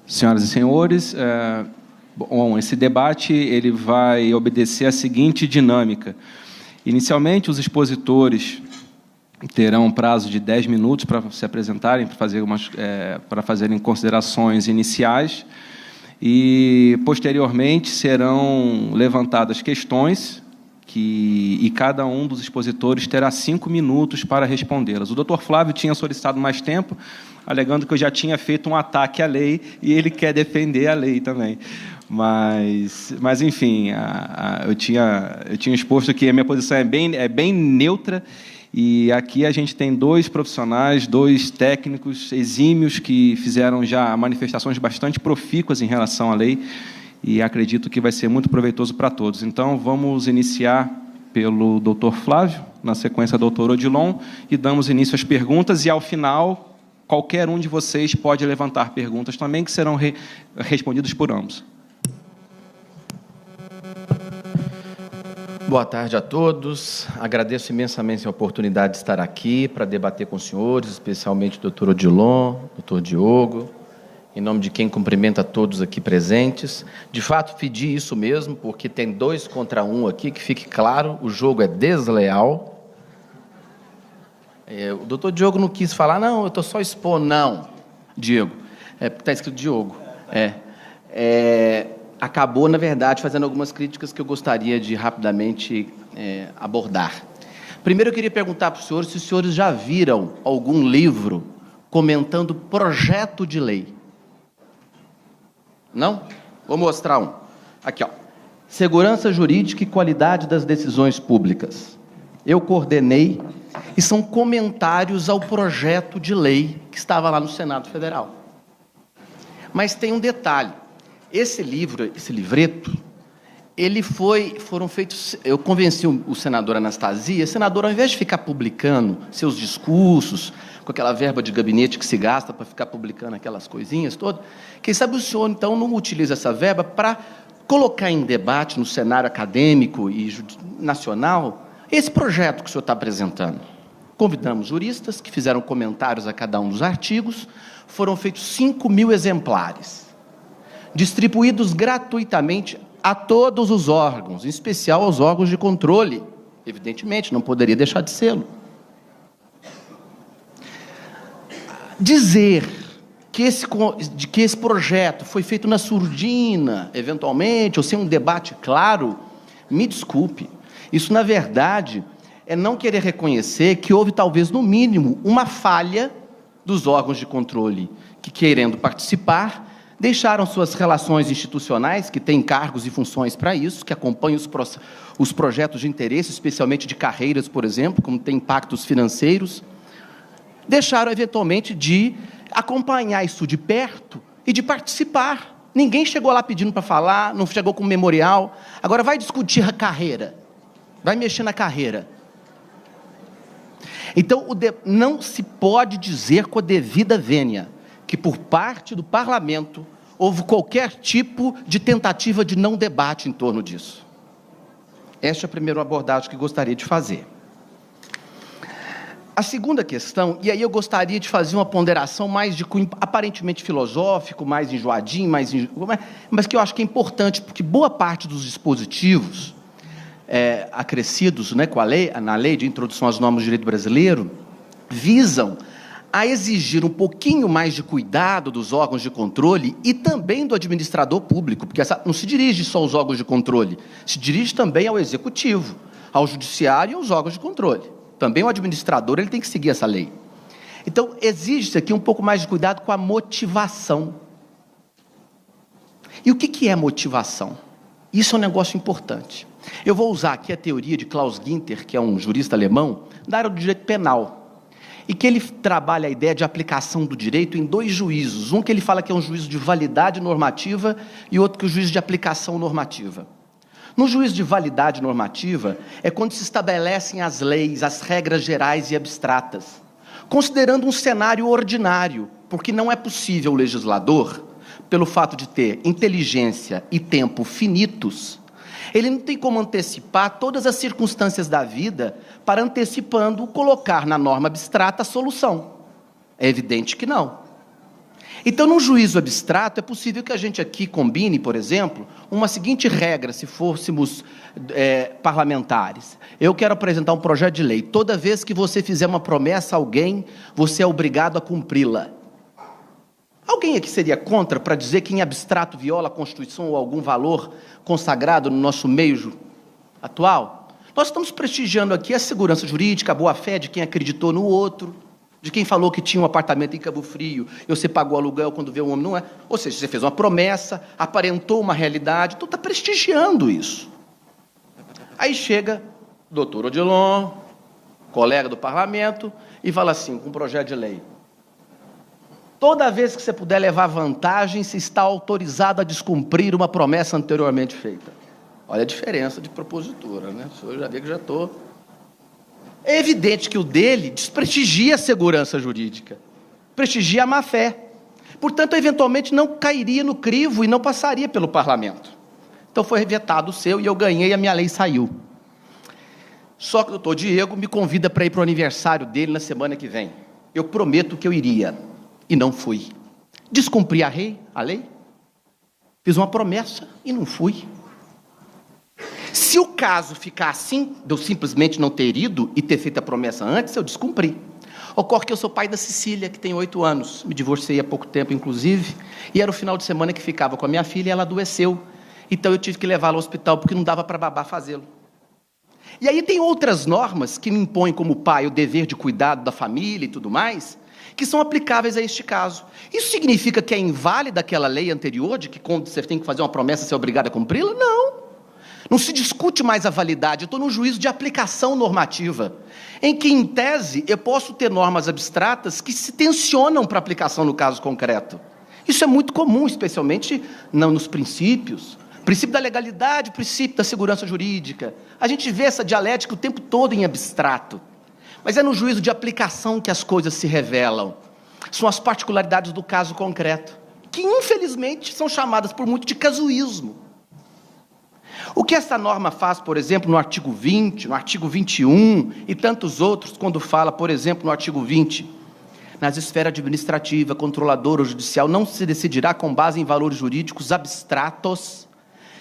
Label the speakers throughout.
Speaker 1: Senhoras e senhores, bom, esse debate ele vai obedecer à seguinte dinâmica. Inicialmente, os expositores terão um prazo de 10 minutos para se apresentarem, para fazerem considerações iniciais, e, posteriormente, serão levantadas questões e cada um dos expositores terá 5 minutos para respondê-las. O doutor Flávio tinha solicitado mais tempo, alegando que eu já tinha feito um ataque à lei, e ele quer defender a lei também. Mas enfim, eu tinha exposto que a minha posição é bem neutra, e aqui a gente tem 2 profissionais, 2 técnicos exímios que fizeram já manifestações bastante profícuas em relação à lei, e acredito que vai ser muito proveitoso para todos. Então, vamos iniciar pelo doutor Flávio, na sequência, doutor Odilon, e damos início às perguntas, e, ao final, qualquer um de vocês pode levantar perguntas também, que serão respondidas por ambos.
Speaker 2: Boa tarde a todos. Agradeço imensamente a oportunidade de estar aqui para debater com os senhores, especialmente o doutor Odilon, doutor Diogo, em nome de quem cumprimenta todos aqui presentes. De fato, pedi isso mesmo, porque tem 2 contra 1 aqui, que fique claro, o jogo é desleal. O doutor Diogo não quis falar, não, eu estou só expondo, não. Diego, está escrito Diogo. Acabou, na verdade, fazendo algumas críticas que eu gostaria de rapidamente abordar. Primeiro, eu queria perguntar para os senhores se os senhores já viram algum livro comentando projeto de lei. Não? Vou mostrar um. Aqui, ó. Segurança jurídica e qualidade das decisões públicas. Eu coordenei, e são comentários ao projeto de lei que estava lá no Senado Federal. Mas tem um detalhe. Esse livro, esse livreto, foram feitos... Eu convenci o senador Anastasia. Senador, ao invés de ficar publicando seus discursos, com aquela verba de gabinete que se gasta para ficar publicando aquelas coisinhas todas, quem sabe o senhor, então, não utiliza essa verba para colocar em debate no cenário acadêmico e nacional esse projeto que o senhor está apresentando. Convidamos juristas que fizeram comentários a cada um dos artigos, foram feitos 5.000 exemplares, distribuídos gratuitamente a todos os órgãos, em especial aos órgãos de controle. Evidentemente, não poderia deixar de sê-lo. Dizer que esse projeto foi feito na surdina, eventualmente, ou sem um debate claro, me desculpe. Isso, na verdade, é não querer reconhecer que houve, talvez, no mínimo, uma falha dos órgãos de controle que, querendo participar, deixaram suas relações institucionais, que têm cargos e funções para isso, que acompanham os projetos de interesse, especialmente de carreiras, por exemplo, como tem impactos financeiros, deixaram, eventualmente, de acompanhar isso de perto e de participar. Ninguém chegou lá pedindo para falar, não chegou com memorial. Agora vai discutir a carreira, vai mexer na carreira. Então, não se pode dizer com a devida vênia que, por parte do parlamento, houve qualquer tipo de tentativa de não debate em torno disso. Esta é a primeira abordagem que gostaria de fazer. A segunda questão, e aí eu gostaria de fazer uma ponderação mais de cunho aparentemente filosófico, mais enjoadinho, mas que eu acho que é importante, porque boa parte dos dispositivos acrescidos, né, na lei de introdução às normas do direito brasileiro, visam a exigir um pouquinho mais de cuidado dos órgãos de controle e também do administrador público, porque não se dirige só aos órgãos de controle, se dirige também ao executivo, ao judiciário e aos órgãos de controle. Também o administrador ele tem que seguir essa lei. Então, exige-se aqui um pouco mais de cuidado com a motivação. E o que é motivação? Isso é um negócio importante. Eu vou usar aqui a teoria de Klaus Ginter, que é um jurista alemão, da área do direito penal, e que ele trabalha a ideia de aplicação do direito em 2 juízos. Um que ele fala que é um juízo de validade normativa e outro que é o juízo de aplicação normativa. No juízo de validade normativa, é quando se estabelecem as leis, as regras gerais e abstratas, considerando um cenário ordinário, porque não é possível o legislador, pelo fato de ter inteligência e tempo finitos, ele não tem como antecipar todas as circunstâncias da vida para, antecipando, colocar na norma abstrata a solução. É evidente que não. Então, num juízo abstrato, é possível que a gente aqui combine, por exemplo, uma seguinte regra, se fôssemos parlamentares. Eu quero apresentar um projeto de lei. Toda vez que você fizer uma promessa a alguém, você é obrigado a cumpri-la. Alguém aqui seria contra para dizer que em abstrato viola a Constituição ou algum valor consagrado no nosso meio atual? Nós estamos prestigiando aqui a segurança jurídica, a boa-fé de quem acreditou no outro, de quem falou que tinha um apartamento em Cabo Frio e você pagou aluguel quando vê um homem, não é? Ou seja, você fez uma promessa, aparentou uma realidade, então está prestigiando isso. Aí chega o doutor Odilon, colega do parlamento, e fala assim, com um projeto de lei: toda vez que você puder levar vantagem, você está autorizado a descumprir uma promessa anteriormente feita. Olha a diferença de propositura, né? O senhor já vê que já estou... É evidente que o dele desprestigia a segurança jurídica, prestigia a má-fé. Portanto, eventualmente não cairia no crivo e não passaria pelo parlamento. Então foi vetado o seu e eu ganhei, a minha lei saiu. Só que o doutor Diego me convida para ir para o aniversário dele na semana que vem. Eu prometo que eu iria. E não fui. Descumpri a lei, fiz uma promessa e não fui. Se o caso ficar assim, de eu simplesmente não ter ido e ter feito a promessa antes, eu descumpri. Ocorre que eu sou pai da Cecília, que tem 8 anos, me divorciei há pouco tempo, inclusive, e era o final de semana que ficava com a minha filha e ela adoeceu. Então eu tive que levá-la ao hospital, porque não dava para babá fazê-lo. E aí tem outras normas que me impõem como pai o dever de cuidado da família e tudo mais, que são aplicáveis a este caso. Isso significa que é inválida aquela lei anterior, de que quando você tem que fazer uma promessa, você é obrigado a cumpri-la? Não. Não se discute mais a validade, eu estou no juízo de aplicação normativa, em que, em tese, eu posso ter normas abstratas que se tensionam para aplicação no caso concreto. Isso é muito comum, especialmente nos princípios. Princípio da legalidade, princípio da segurança jurídica. A gente vê essa dialética o tempo todo em abstrato. Mas é no juízo de aplicação que as coisas se revelam. São as particularidades do caso concreto, que, infelizmente, são chamadas por muito de casuísmo. O que essa norma faz, por exemplo, no artigo 20, no artigo 21 e tantos outros, quando fala, por exemplo, no artigo 20, nas esferas administrativa, controladora ou judicial, não se decidirá com base em valores jurídicos abstratos,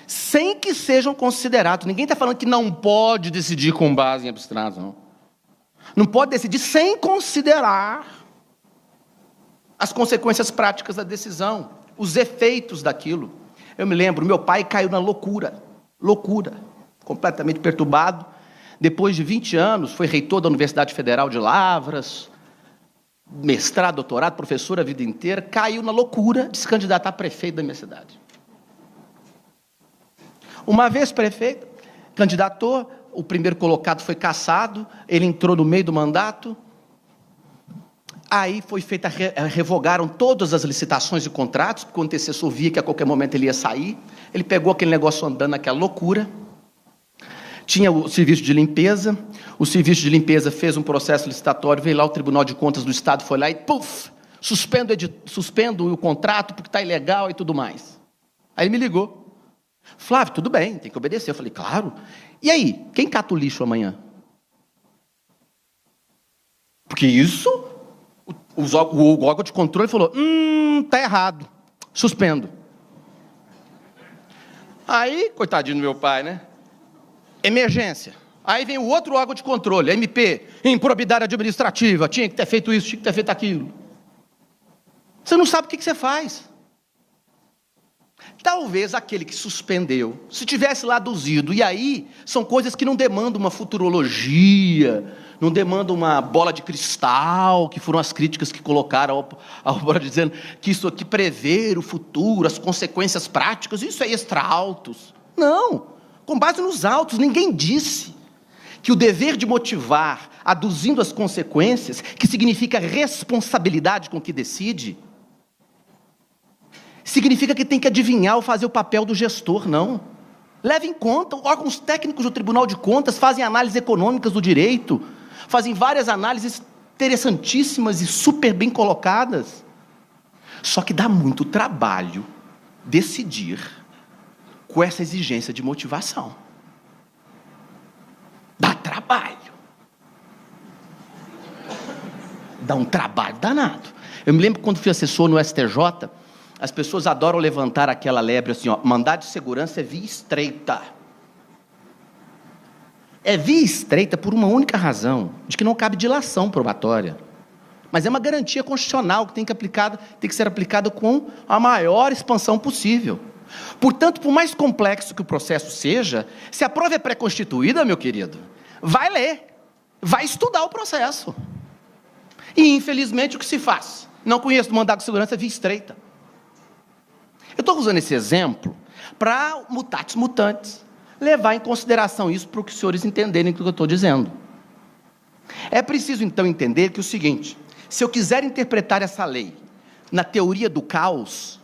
Speaker 2: sem que sejam considerados. Ninguém está falando que não pode decidir com base em abstratos, não. Não pode decidir sem considerar as consequências práticas da decisão, os efeitos daquilo. Eu me lembro, meu pai caiu na loucura, completamente perturbado. Depois de 20 anos, foi reitor da Universidade Federal de Lavras, mestrado, doutorado, professor a vida inteira, caiu na loucura de se candidatar a prefeito da minha cidade. Uma vez prefeito, candidatou, o primeiro colocado foi cassado, ele entrou no meio do mandato, aí foi feita, revogaram todas as licitações e contratos, porque o antecessor via que a qualquer momento ele ia sair, ele pegou aquele negócio andando naquela loucura, tinha o serviço de limpeza, o serviço de limpeza fez um processo licitatório, veio lá o Tribunal de Contas do Estado, foi lá e, puf, suspendo o contrato porque está ilegal e tudo mais. Aí ele me ligou. Flávio, tudo bem, tem que obedecer. Eu falei, claro. E aí, quem cata o lixo amanhã? Porque isso, o órgão de controle falou, tá errado, suspendo. Aí, coitadinho do meu pai, né? Emergência. Aí vem o outro órgão de controle, MP, improbidade administrativa, tinha que ter feito isso, tinha que ter feito aquilo. Você não sabe o que você faz. Talvez aquele que suspendeu, se tivesse lá aduzido, e aí são coisas que não demandam uma futurologia, não demandam uma bola de cristal, que foram as críticas que colocaram ao obra dizendo que isso aqui prever o futuro, as consequências práticas, isso é extra-autos. Não, com base nos autos, ninguém disse que o dever de motivar, aduzindo as consequências, que significa responsabilidade com o que decide, significa que tem que adivinhar ou fazer o papel do gestor, não. Leve em conta, órgãos técnicos do Tribunal de Contas fazem análises econômicas do direito, fazem várias análises interessantíssimas e super bem colocadas. Só que dá muito trabalho decidir com essa exigência de motivação. Dá trabalho. Dá um trabalho danado. Eu me lembro quando fui assessor no STJ, as pessoas adoram levantar aquela lebre assim, ó, mandado de segurança é via estreita. É via estreita por uma única razão, de que não cabe dilação probatória. Mas é uma garantia constitucional que tem que ser aplicada com a maior expansão possível. Portanto, por mais complexo que o processo seja, se a prova é pré-constituída, meu querido, vai ler, vai estudar o processo. E, infelizmente, o que se faz? Não conheço do mandado de segurança via estreita. Eu estou usando esse exemplo para, mutatis mutandis, levar em consideração isso para que os senhores entenderem o que eu estou dizendo. É preciso, então, entender que o seguinte: se eu quiser interpretar essa lei na teoria do caos,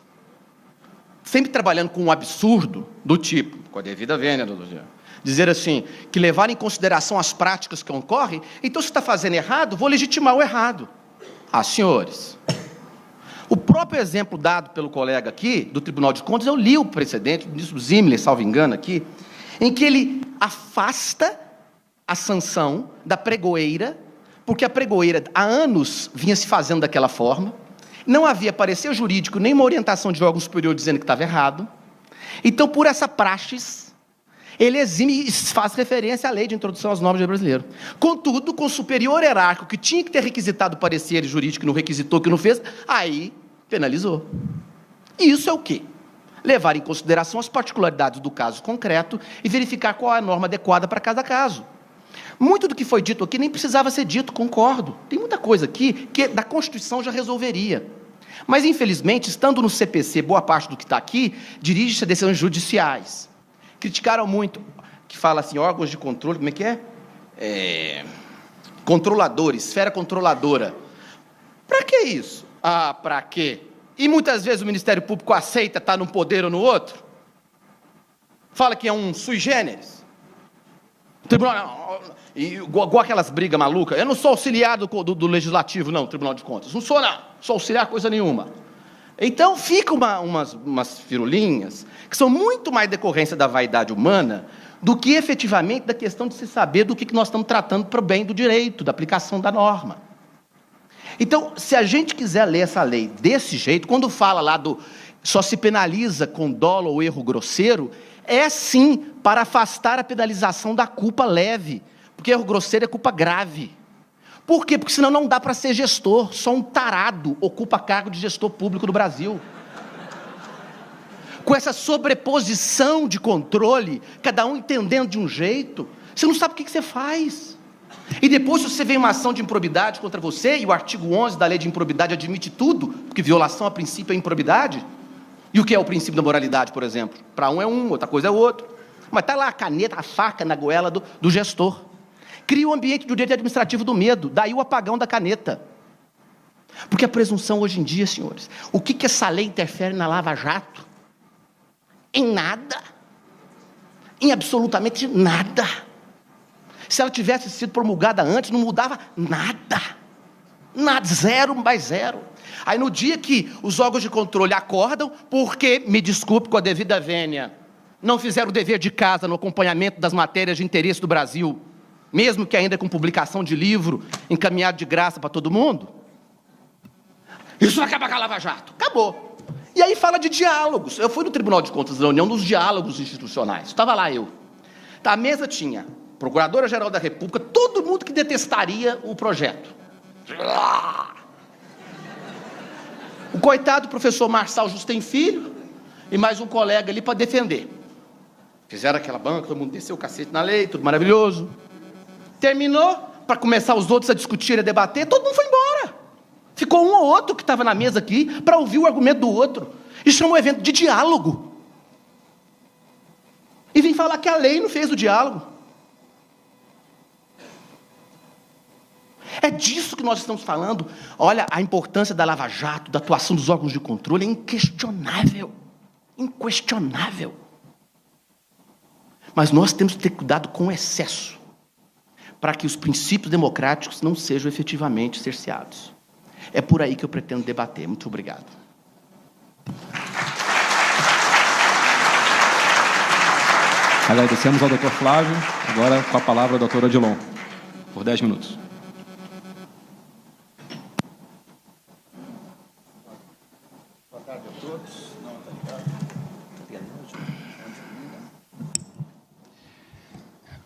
Speaker 2: sempre trabalhando com um absurdo do tipo, com a devida vênia, dizer assim, que levar em consideração as práticas que ocorrem, então se está fazendo errado, vou legitimar o errado. Ah, senhores, o próprio exemplo dado pelo colega aqui, do Tribunal de Contas, eu li o precedente, do ministro Zimmermann, salvo engano aqui, em que ele afasta a sanção da pregoeira, porque a pregoeira há anos vinha se fazendo daquela forma, não havia parecer jurídico, nem uma orientação de órgão superior dizendo que estava errado. Então, por essa praxis, ele exime e faz referência à lei de introdução às normas do brasileiro. Contudo, com o superior hierárquico, que tinha que ter requisitado parecer jurídico, que não requisitou, que não fez, aí penalizou. E isso é o quê? Levar em consideração as particularidades do caso concreto e verificar qual é a norma adequada para cada caso. Muito do que foi dito aqui nem precisava ser dito, concordo. Tem muita coisa aqui que da Constituição já resolveria. Mas, infelizmente, estando no CPC, boa parte do que está aqui, dirige-se a decisões judiciais. Criticaram muito, que fala assim, órgãos de controle, como é que é? Controladores, esfera controladora. Para que isso? Ah, para quê? E muitas vezes o Ministério Público aceita estar num poder ou no outro? Fala que é um sui generis. Tribunal, igual aquelas brigas malucas, eu não sou auxiliar do Legislativo, não, Tribunal de Contas, não sou não, sou auxiliar coisa nenhuma. Então fica umas firulinhas, que são muito mais decorrência da vaidade humana, do que efetivamente da questão de se saber do que nós estamos tratando para o bem do direito, da aplicação da norma. Então, se a gente quiser ler essa lei desse jeito, quando fala lá do só se penaliza com dolo ou erro grosseiro, é sim para afastar a penalização da culpa leve, porque erro grosseiro é culpa grave. Por quê? Porque senão não dá para ser gestor, só um tarado ocupa cargo de gestor público no Brasil. Com essa sobreposição de controle, cada um entendendo de um jeito, você não sabe o que você faz. E depois, se você vem uma ação de improbidade contra você, e o artigo 11 da lei de improbidade admite tudo, porque violação a princípio é improbidade. E o que é o princípio da moralidade, por exemplo? Para um é um, outra coisa é outro. Mas está lá a caneta, a faca na goela do gestor. Cria o ambiente do direito administrativo do medo, daí o apagão da caneta. Porque a presunção hoje em dia, senhores, o que essa lei interfere na Lava Jato? Em nada. Em absolutamente nada. Se ela tivesse sido promulgada antes, não mudava nada. Nada, zero mais zero. Aí no dia que os órgãos de controle acordam, porque, me desculpe com a devida vênia, não fizeram o dever de casa no acompanhamento das matérias de interesse do Brasil, mesmo que ainda com publicação de livro, encaminhado de graça para todo mundo, isso vai acabar com a Lava Jato. Acabou. E aí fala de diálogos. Eu fui no Tribunal de Contas da União dos diálogos institucionais. Estava lá eu. A mesa tinha Procuradora-Geral da República, todo mundo que detestaria o projeto. O coitado professor Marçal Justem Filho e mais um colega ali para defender. Fizeram aquela banca, todo mundo desceu o cacete na lei, tudo maravilhoso. Terminou, para começar os outros a discutir e a debater, todo mundo foi embora. Ficou um ou outro que estava na mesa aqui para ouvir o argumento do outro. Isso é um evento de diálogo. E vem falar que a lei não fez o diálogo. É disso que nós estamos falando. Olha, a importância da Lava Jato, da atuação dos órgãos de controle é inquestionável. Inquestionável. Mas nós temos que ter cuidado com o excesso, para que os princípios democráticos não sejam efetivamente cerceados. É por aí que eu pretendo debater. Muito obrigado.
Speaker 1: Agradecemos ao Dr. Flávio. Agora, com a palavra, a doutora Odilon, por 10 minutos.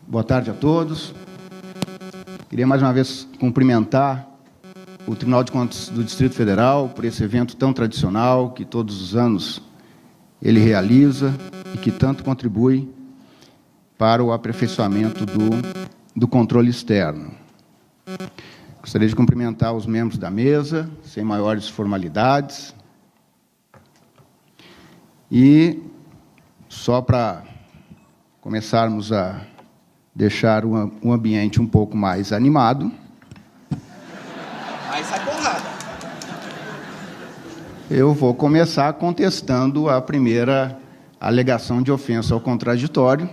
Speaker 3: Boa tarde a todos. Queria mais uma vez cumprimentar o Tribunal de Contas do Distrito Federal por esse evento tão tradicional que todos os anos ele realiza e que tanto contribui para o aperfeiçoamento do controle externo. Gostaria de cumprimentar os membros da mesa, sem maiores formalidades. E, só para começarmos a deixar um ambiente um pouco mais animado,
Speaker 2: Aí sai porrada.
Speaker 3: eu vou começar contestando a primeira alegação de ofensa ao contraditório,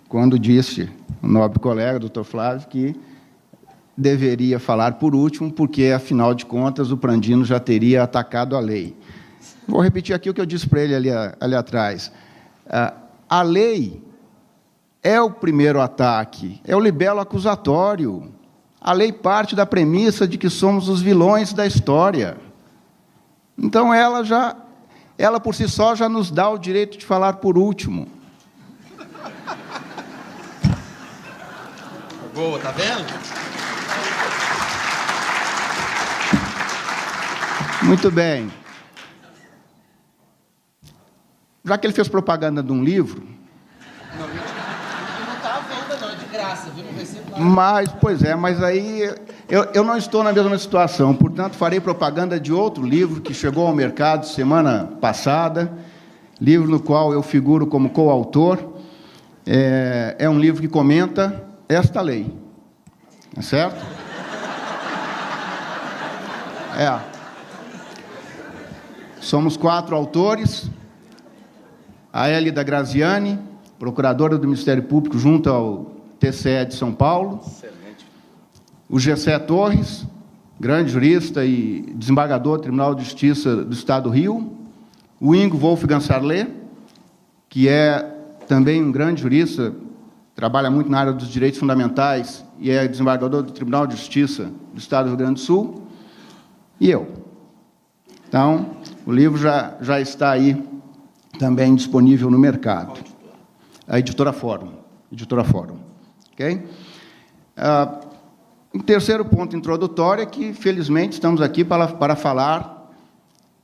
Speaker 3: quando disse o nobre colega, doutor Flávio, que deveria falar por último, porque, afinal de contas, o Prandino já teria atacado a lei. Vou repetir aqui o que eu disse para ele ali atrás. A lei é o primeiro ataque, é o libelo acusatório. A lei parte da premissa de que somos os vilões da história. Então, ela por si só já nos dá o direito de falar por último.
Speaker 2: Boa, tá vendo?
Speaker 3: Muito bem. Já que ele fez propaganda de um livro...
Speaker 2: Não está à venda, não, é de graça, viu? Não vai ser nada.
Speaker 3: Mas aí eu não estou na mesma situação, portanto, farei propaganda de outro livro que chegou ao mercado semana passada, livro no qual eu figuro como coautor. É um livro que comenta esta lei. É certo? Somos 4 autores. A Hélida Graziani, procuradora do Ministério Público junto ao TCE de São Paulo.
Speaker 2: Excelente.
Speaker 3: O Gessé Torres, grande jurista e desembargador do Tribunal de Justiça do Estado do Rio. O Ingo Wolfgang Sarlet, que é também um grande jurista, trabalha muito na área dos direitos fundamentais e é desembargador do Tribunal de Justiça do Estado do Rio Grande do Sul. E eu. Então, o livro já está aí também disponível no mercado. A Editora Fórum. Ok? Um terceiro ponto introdutório é que, felizmente, estamos aqui para falar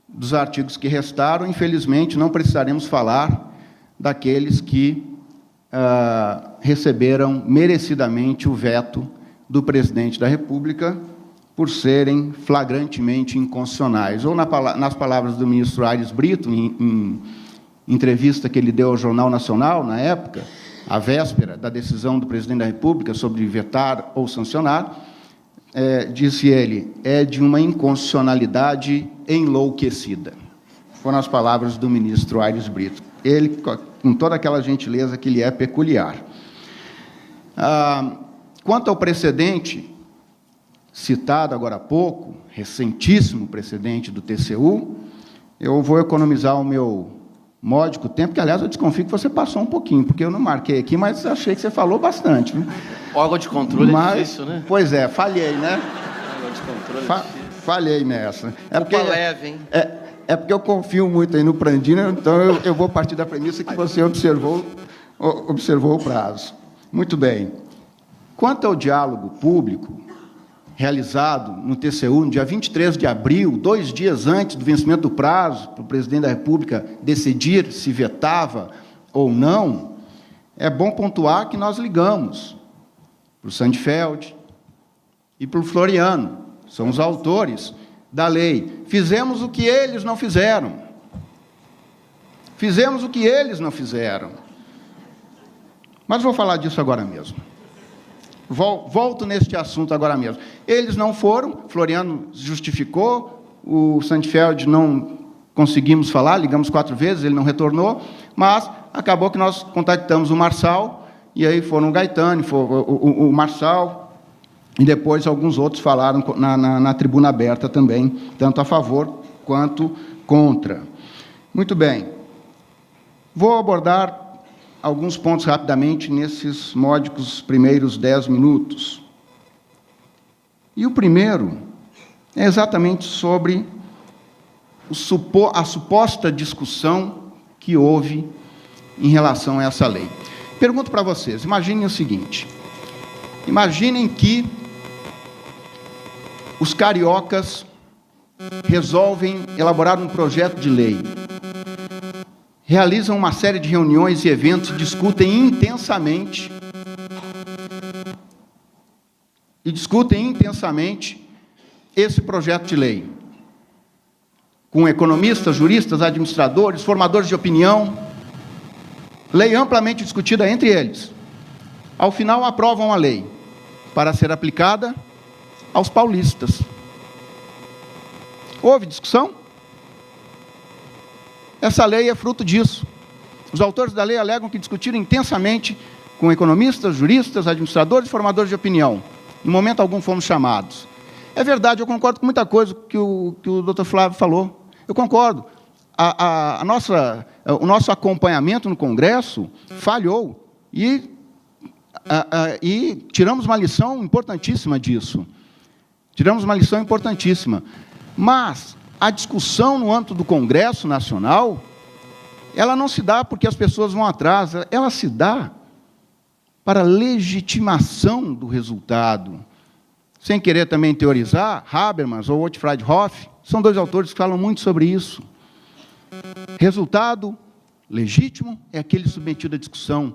Speaker 3: dos artigos que restaram. Infelizmente, não precisaremos falar daqueles que receberam merecidamente o veto do presidente da República por serem flagrantemente inconstitucionais. Ou, nas palavras do ministro Aires Brito, em entrevista que ele deu ao Jornal Nacional, na época, à véspera da decisão do presidente da República sobre vetar ou sancionar, disse ele, é de uma inconstitucionalidade enlouquecida. Foram as palavras do ministro Aires Brito. Ele, com toda aquela gentileza que lhe é peculiar. Quanto ao precedente citado agora há pouco, recentíssimo precedente do TCU, eu vou economizar o meu módico tempo, que, aliás, eu desconfio que você passou um pouquinho, porque eu não marquei aqui, mas achei que você falou bastante. Viu?
Speaker 2: Órgão de controle é difícil, né?
Speaker 3: Pois é, falhei, né?
Speaker 2: Órgão de controle é difícil.
Speaker 3: Falhei nessa.
Speaker 2: Culpa leve, hein?
Speaker 3: É porque eu confio muito aí no Prandino, então eu vou partir da premissa que você observou o prazo. Muito bem. Quanto ao diálogo público realizado no TCU, no dia 23 de abril, 2 dias antes do vencimento do prazo, para o presidente da República decidir se vetava ou não, é bom pontuar que nós ligamos para o Sandfeld e para o Floriano, são os autores da lei. Fizemos o que eles não fizeram. Fizemos o que eles não fizeram. Mas vou falar disso agora mesmo. Volto neste assunto agora mesmo. Eles não foram, Floriano justificou, o Sandfeld não conseguimos falar, ligamos 4 vezes, ele não retornou, mas acabou que nós contactamos o Marçal, e aí foram o Gaetani, o Marçal, e depois alguns outros falaram na tribuna aberta também, tanto a favor quanto contra. Muito bem. Vou abordar alguns pontos rapidamente nesses módicos primeiros 10 minutos. E o primeiro é exatamente sobre a suposta discussão que houve em relação a essa lei. Pergunto para vocês, imaginem o seguinte, imaginem que os cariocas resolvem elaborar um projeto de lei, realizam uma série de reuniões e eventos, discutem intensamente esse projeto de lei, com economistas, juristas, administradores, formadores de opinião, lei amplamente discutida entre eles. Ao final, aprovam a lei para ser aplicada aos paulistas. Houve discussão? Essa lei é fruto disso. Os autores da lei alegam que discutiram intensamente com economistas, juristas, administradores e formadores de opinião. Em momento algum fomos chamados. É verdade, eu concordo com muita coisa que o Dr. Flávio falou. Eu concordo. O nosso acompanhamento no Congresso falhou e tiramos uma lição importantíssima disso. Tiramos uma lição importantíssima. Mas a discussão no âmbito do Congresso Nacional, ela não se dá porque as pessoas vão atrás, ela se dá para legitimação do resultado. Sem querer também teorizar, Habermas ou Ottfried-Hoff são dois autores que falam muito sobre isso. Resultado legítimo é aquele submetido à discussão.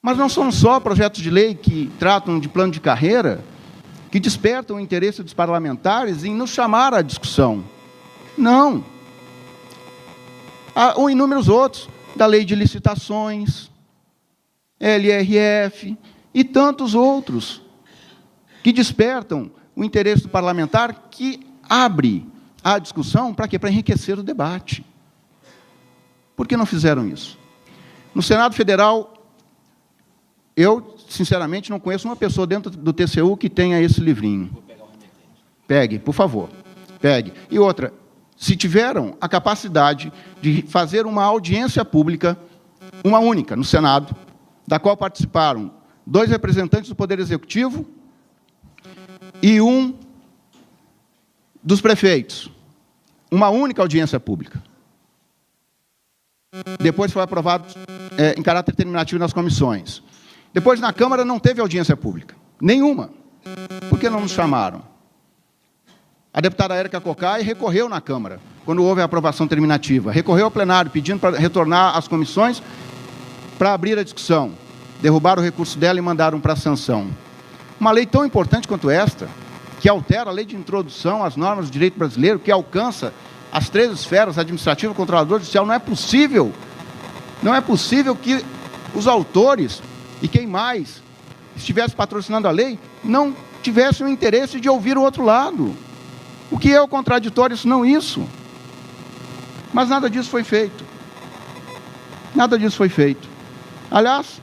Speaker 3: Mas não são só projetos de lei que tratam de plano de carreira, que despertam o interesse dos parlamentares em nos chamar à discussão. Não. Há inúmeros outros, da lei de licitações, LRF e tantos outros, que despertam o interesse do parlamentar, que abre a discussão para quê? Para enriquecer o debate. Por que não fizeram isso? No Senado Federal, eu, sinceramente, não conheço uma pessoa dentro do TCU que tenha esse livrinho. Pegue, por favor. Pegue. E outra, se tiveram a capacidade de fazer uma audiência pública, uma única, no Senado, da qual participaram 2 representantes do Poder Executivo e um dos prefeitos. Uma única audiência pública. Depois foi aprovado em caráter terminativo nas comissões. Depois, na Câmara, não teve audiência pública. Nenhuma. Por que não nos chamaram? A deputada Érica Cocai recorreu na Câmara, quando houve a aprovação terminativa. Recorreu ao plenário, pedindo para retornar às comissões para abrir a discussão. Derrubaram o recurso dela e mandaram para a sanção. Uma lei tão importante quanto esta, que altera a lei de introdução às normas do direito brasileiro, que alcança as 3 esferas, administrativa, controlador, judicial, não é possível que os autores e quem mais estivesse patrocinando a lei não tivessem o interesse de ouvir o outro lado. O que é o contraditório, se não isso? Mas nada disso foi feito. Nada disso foi feito. Aliás,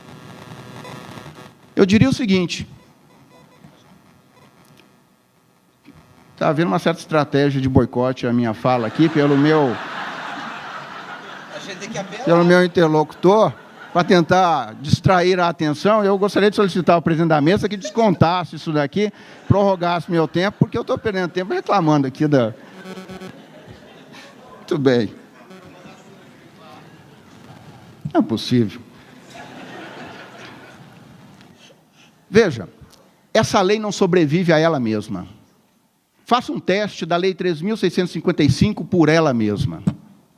Speaker 3: eu diria o seguinte, está havendo uma certa estratégia de boicote à minha fala aqui, pelo meu interlocutor, para tentar distrair a atenção. Eu gostaria de solicitar ao presidente da mesa que descontasse isso daqui, prorrogasse meu tempo, porque eu estou perdendo tempo reclamando aqui da... Muito bem. Não é possível. Veja, essa lei não sobrevive a ela mesma. Faça um teste da Lei 3.655 por ela mesma.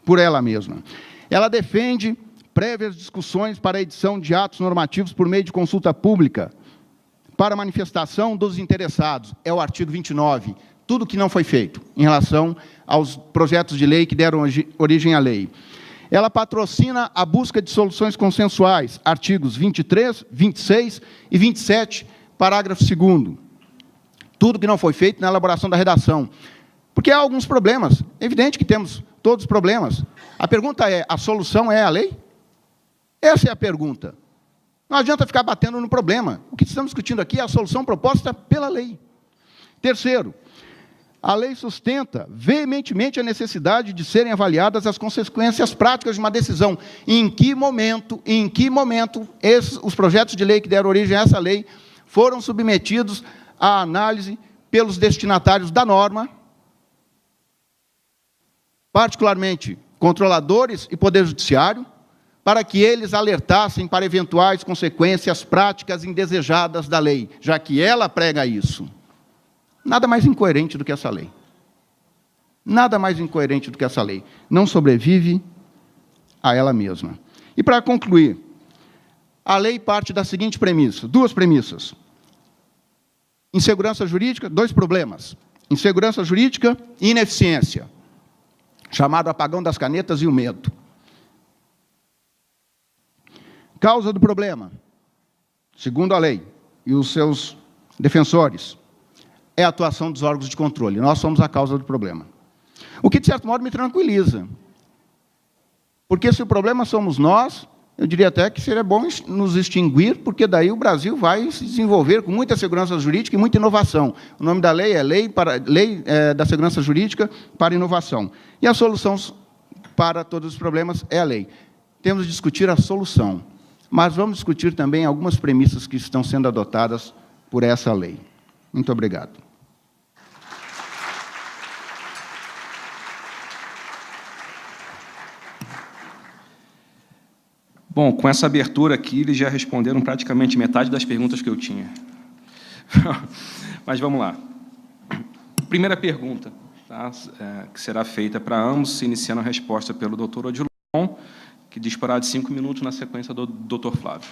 Speaker 3: Por ela mesma. Ela defende prévias discussões para a edição de atos normativos por meio de consulta pública, para manifestação dos interessados. É o artigo 29. Tudo que não foi feito em relação aos projetos de lei que deram origem à lei. Ela patrocina a busca de soluções consensuais. Artigos 23, 26 e 27, parágrafo 2º. Tudo que não foi feito na elaboração da redação. Porque há alguns problemas. É evidente que temos todos os problemas. A pergunta é, a solução é a lei? Essa é a pergunta. Não adianta ficar batendo no problema. O que estamos discutindo aqui é a solução proposta pela lei. Terceiro, a lei sustenta veementemente a necessidade de serem avaliadas as consequências práticas de uma decisão. Em que momento os projetos de lei que deram origem a essa lei foram submetidos à análise pelos destinatários da norma particularmente controladores e Poder Judiciário, para que eles alertassem para eventuais consequências práticas indesejadas da lei, já que ela prega isso. Nada mais incoerente do que essa lei. Nada mais incoerente do que essa lei. Não sobrevive a ela mesma. E, para concluir, a lei parte da seguinte premissa, duas premissas. Insegurança jurídica, dois problemas. Insegurança jurídica e ineficiência, chamado apagão das canetas e o medo. Causa do problema, segundo a lei e os seus defensores, é a atuação dos órgãos de controle. Nós somos a causa do problema. O que, de certo modo, me tranquiliza. Porque se o problema somos nós, eu diria até que seria bom nos extinguir, porque daí o Brasil vai se desenvolver com muita segurança jurídica e muita inovação. O nome da lei é Lei da Segurança Jurídica para Inovação. E a solução para todos os problemas é a lei. Temos de discutir a solução, mas vamos discutir também algumas premissas que estão sendo adotadas por essa lei. Muito obrigado.
Speaker 1: Bom, com essa abertura aqui, eles já responderam praticamente metade das perguntas que eu tinha. Mas vamos lá. Primeira pergunta, tá? Que será feita para ambos, iniciando a resposta pelo doutor Odilon, que disporá de 5 minutos na sequência do doutor Flávio.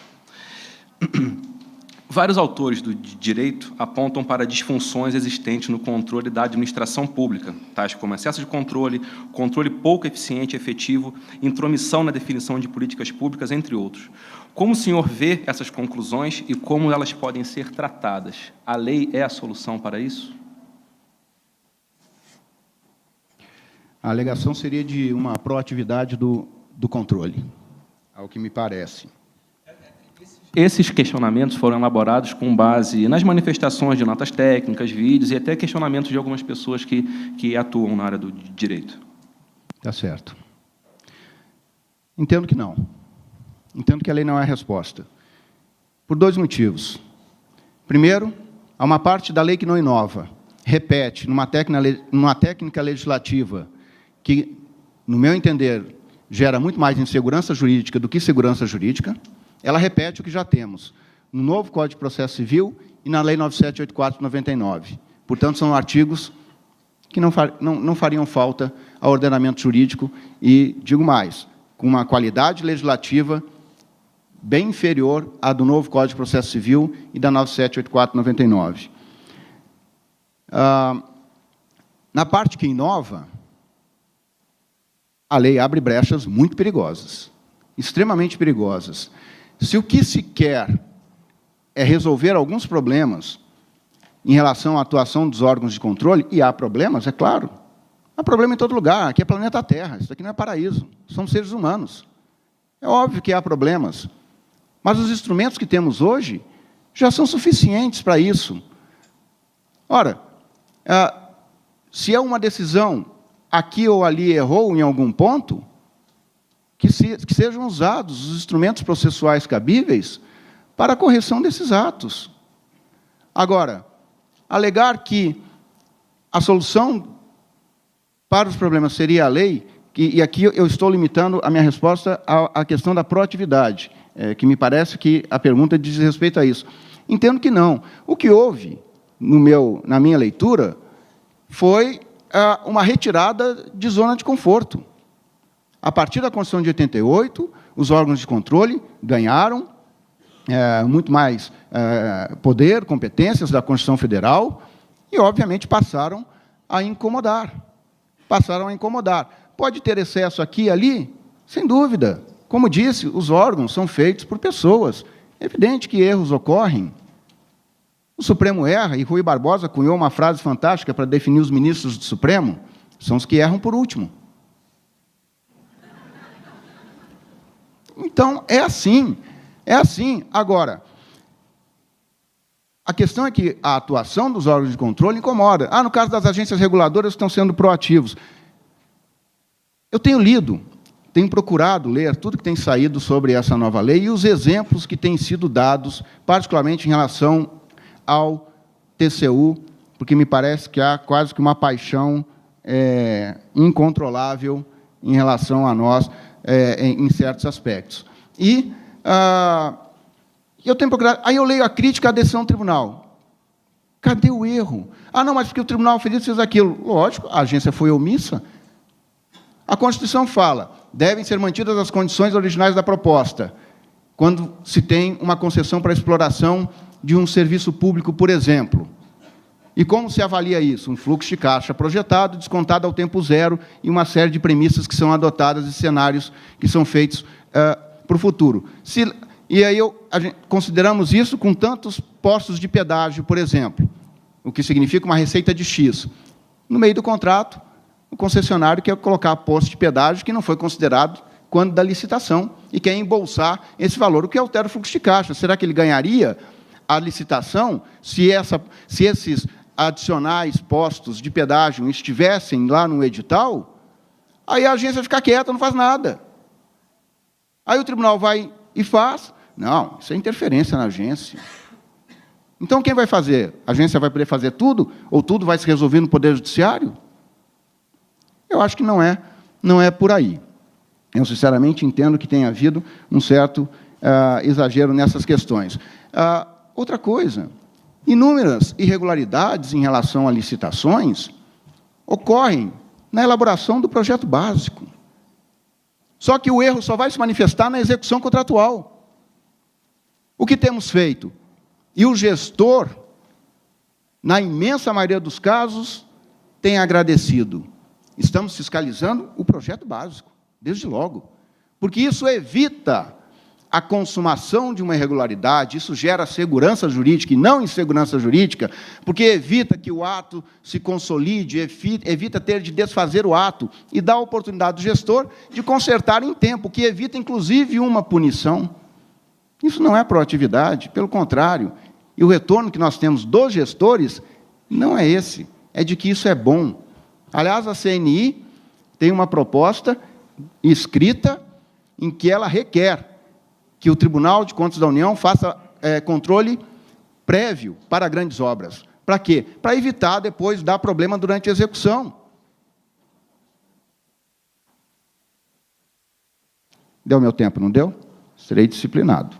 Speaker 1: Vários autores do direito apontam para disfunções existentes no controle da administração pública, tais como excesso de controle, controle pouco eficiente e efetivo, intromissão na definição de políticas públicas, entre outros. Como o senhor vê essas conclusões e como elas podem ser tratadas? A lei é a solução para isso?
Speaker 3: A alegação seria de uma proatividade do controle, ao que me parece.
Speaker 1: Esses questionamentos foram elaborados com base nas manifestações de notas técnicas, vídeos e até questionamentos de algumas pessoas que atuam na área do direito.
Speaker 3: Está certo. Entendo que não. Entendo que a lei não é a resposta. Por dois motivos. Primeiro, há uma parte da lei que não inova, repete numa técnica legislativa que, no meu entender, gera muito mais insegurança jurídica do que segurança jurídica. Ela repete o que já temos no novo Código de Processo Civil e na Lei 9784 de 99. Portanto, são artigos que não fariam falta ao ordenamento jurídico e, digo mais, com uma qualidade legislativa bem inferior à do novo Código de Processo Civil e da 9784 de 99. Na parte que inova, a lei abre brechas muito perigosas, extremamente perigosas. Se o que se quer é resolver alguns problemas em relação à atuação dos órgãos de controle, e há problemas, é claro. Há problema em todo lugar. Aqui é planeta Terra, isso aqui não é paraíso. Somos seres humanos. É óbvio que há problemas. Mas os instrumentos que temos hoje já são suficientes para isso. Ora, se é uma decisão aqui ou ali errou em algum ponto, que sejam usados os instrumentos processuais cabíveis para a correção desses atos. Agora, alegar que a solução para os problemas seria a lei, e aqui eu estou limitando a minha resposta à questão da proatividade, que me parece que a pergunta diz respeito a isso. Entendo que não. O que houve, na minha leitura, foi uma retirada de zona de conforto. A partir da Constituição de 88, os órgãos de controle ganharam muito mais poder, competências da Constituição Federal e, obviamente, passaram a incomodar. Passaram a incomodar. Pode ter excesso aqui e ali? Sem dúvida. Como disse, os órgãos são feitos por pessoas. É evidente que erros ocorrem. O Supremo erra, e Rui Barbosa cunhou uma frase fantástica para definir os ministros do Supremo, são os que erram por último. Então, é assim. É assim. Agora, a questão é que a atuação dos órgãos de controle incomoda. No caso das agências reguladoras, estão sendo proativos. Eu tenho lido, tenho procurado ler tudo que tem saído sobre essa nova lei e os exemplos que têm sido dados, particularmente em relação ao TCU, porque me parece que há quase que uma paixão incontrolável em relação a nós, em certos aspectos. E eu tenho procurado, aí eu leio a crítica à decisão do tribunal. Cadê o erro? Ah, não, mas porque o tribunal fez isso, fez aquilo. Lógico, a agência foi omissa. A Constituição fala, devem ser mantidas as condições originais da proposta, quando se tem uma concessão para a exploração de um serviço público, por exemplo. E como se avalia isso? Um fluxo de caixa projetado, descontado ao tempo zero, e uma série de premissas que são adotadas e cenários que são feitos para o futuro. E aí consideramos isso com tantos postos de pedágio, por exemplo, o que significa uma receita de X. No meio do contrato, o concessionário quer colocar posto de pedágio que não foi considerado quando da licitação e quer embolsar esse valor, o que altera o fluxo de caixa. Será que ele ganharia a licitação se esses adicionais postos de pedágio estivessem lá no edital? Aí a agência fica quieta, não faz nada. Aí o tribunal vai e faz. Não, isso é interferência na agência. Então, quem vai fazer? A agência vai poder fazer tudo? Ou tudo vai se resolver no Poder Judiciário? Eu acho que não é por aí. Eu, sinceramente, entendo que tenha havido um certo exagero nessas questões. Outra coisa, inúmeras irregularidades em relação a licitações ocorrem na elaboração do projeto básico. Só que o erro só vai se manifestar na execução contratual. O que temos feito? E o gestor, na imensa maioria dos casos, tem agradecido. Estamos fiscalizando o projeto básico, desde logo, porque isso evita a consumação de uma irregularidade, isso gera segurança jurídica e não insegurança jurídica, porque evita que o ato se consolide, evita ter de desfazer o ato e dá a oportunidade do gestor de consertar em tempo, que evita, inclusive, uma punição. Isso não é proatividade, pelo contrário. E o retorno que nós temos dos gestores não é esse, é de que isso é bom. Aliás, a CNI tem uma proposta escrita em que ela requer que o Tribunal de Contas da União faça controle prévio para grandes obras. Para quê? Para evitar depois dar problema durante a execução. Deu meu tempo, não deu? Serei disciplinado.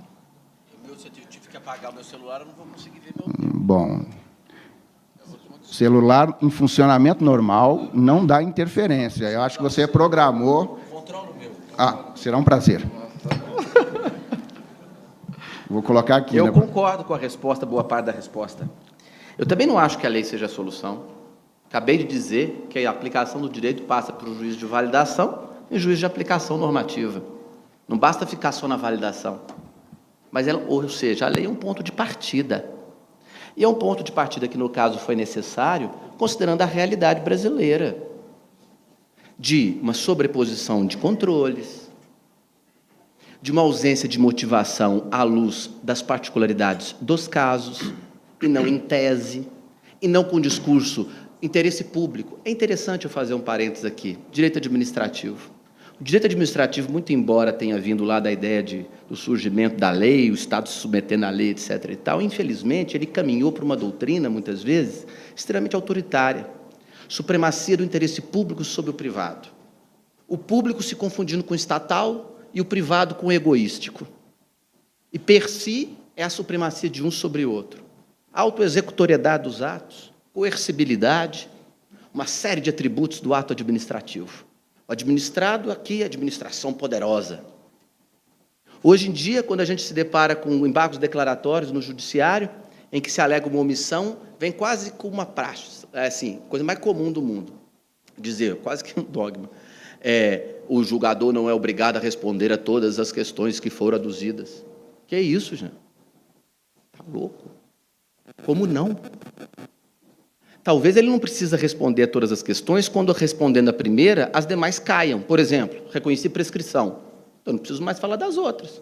Speaker 2: Se eu tive que apagar o meu celular, eu não vou conseguir ver meu tempo.
Speaker 3: Bom, celular em funcionamento normal não dá interferência. Eu acho que você programou...
Speaker 2: Controlo meu.
Speaker 3: Será um prazer. Vou colocar aqui.
Speaker 2: Eu concordo com a resposta, boa parte da resposta. Eu também não acho que a lei seja a solução. Acabei de dizer que a aplicação do direito passa por um juízo de validação e juízo de aplicação normativa. Não basta ficar só na validação. Mas, ou seja, a lei é um ponto de partida. E é um ponto de partida que, no caso, foi necessário, considerando a realidade brasileira, de uma sobreposição de controles, de uma ausência de motivação à luz das particularidades dos casos, e não em tese, e não com discurso interesse público. É interessante eu fazer um parênteses aqui. Direito administrativo. O direito administrativo, muito embora tenha vindo lá da ideia do surgimento da lei, o Estado se submetendo à lei, etc. e tal, infelizmente, ele caminhou para uma doutrina, muitas vezes, extremamente autoritária. Supremacia do interesse público sobre o privado. O público se confundindo com o estatal e o privado com o egoístico. E, per si, é a supremacia de um sobre o outro. Autoexecutoriedade dos atos, coercibilidade, uma série de atributos do ato administrativo. O administrado aqui, a administração poderosa. Hoje em dia, quando a gente se depara com embargos declaratórios no judiciário, em que se alega uma omissão, vem quase como uma praxe, assim, coisa mais comum do mundo. Dizer, quase que um dogma. O julgador não é obrigado a responder a todas as questões que foram aduzidas. Que é isso, gente? Está louco? Como não? Talvez ele não precisa responder a todas as questões, quando respondendo a primeira, as demais caiam. Por exemplo, reconheci prescrição. Eu não preciso mais falar das outras.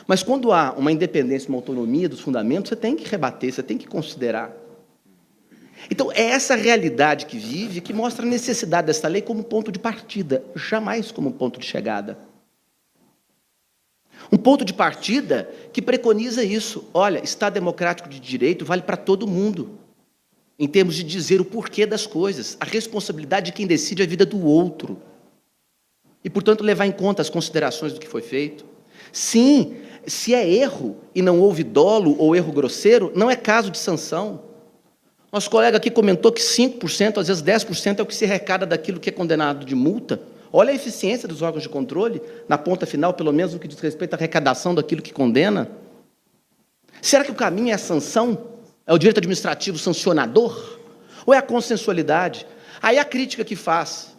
Speaker 2: Mas quando há uma independência, uma autonomia dos fundamentos, você tem que rebater, você tem que considerar. Então, é essa realidade que vive que mostra a necessidade dessa lei como ponto de partida, jamais como ponto de chegada. Um ponto de partida que preconiza isso. Olha, Estado democrático de direito vale para todo mundo. em termos de dizer o porquê das coisas. A responsabilidade de quem decide é a vida do outro. E, portanto, levar em conta as considerações do que foi feito. Sim, se é erro e não houve dolo ou erro grosseiro, não é caso de sanção. Nosso colega aqui comentou que 5%, às vezes 10% é o que se arrecada daquilo que é condenado de multa. Olha a eficiência dos órgãos de controle, na ponta final, pelo menos no que diz respeito à arrecadação daquilo que condena. Será que o caminho é a sanção? É o direito administrativo sancionador? Ou é a consensualidade? Aí a crítica que faz.